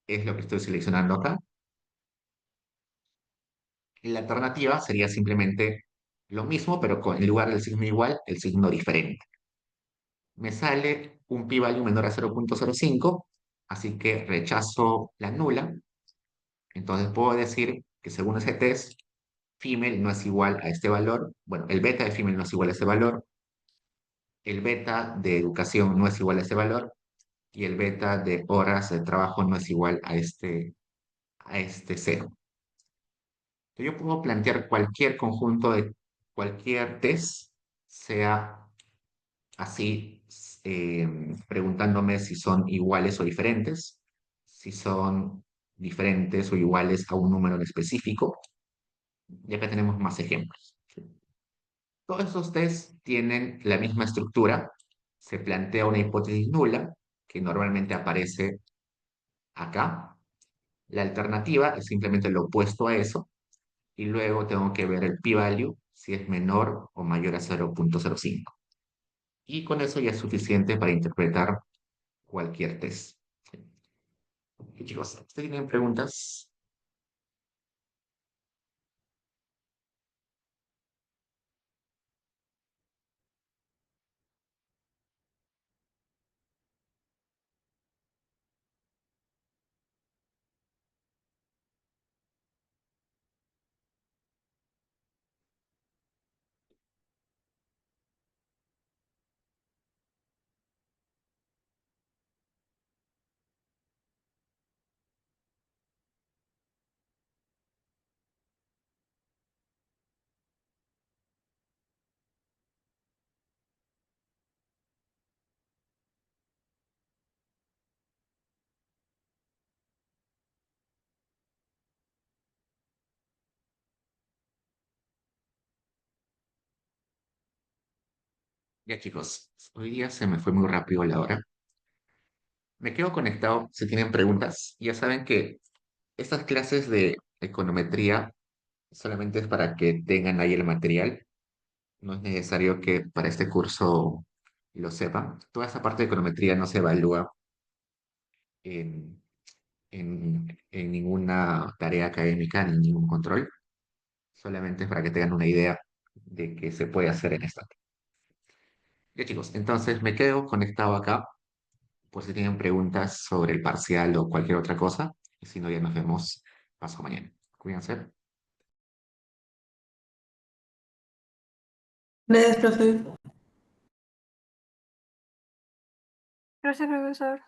es lo que estoy seleccionando acá. Y la alternativa sería simplemente lo mismo, pero en lugar del signo igual, el signo diferente. Me sale un p-value menor a 0,05, así que rechazo la nula. Entonces puedo decir que según ese test, female no es igual a este valor. Bueno, el beta de female no es igual a este valor. El beta de educación no es igual a este valor. Y el beta de horas de trabajo no es igual a este cero. Yo puedo plantear cualquier conjunto de cualquier test, sea así, preguntándome si son iguales o diferentes, si son diferentes o iguales a un número en específico. Y acá tenemos más ejemplos. Todos estos tests tienen la misma estructura. Se plantea una hipótesis nula, que normalmente aparece acá. La alternativa es simplemente lo opuesto a eso. Y luego tengo que ver el p-value, si es menor o mayor a 0,05. Y con eso ya es suficiente para interpretar cualquier test. Y chicos, ¿ustedes tienen preguntas? Ya chicos, hoy día se me fue muy rápido la hora. Me quedo conectado si tienen preguntas. Ya saben que estas clases de econometría solamente es para que tengan ahí el material. No es necesario que para este curso lo sepan. Toda esa parte de econometría no se evalúa en, en ninguna tarea académica ni ningún control. Solamente es para que tengan una idea de qué se puede hacer en esta. Ya chicos, entonces me quedo conectado acá por si tienen preguntas sobre el parcial o cualquier otra cosa. Y si no, ya nos vemos paso mañana. Cuídense. Gracias, profe. Gracias, profesor.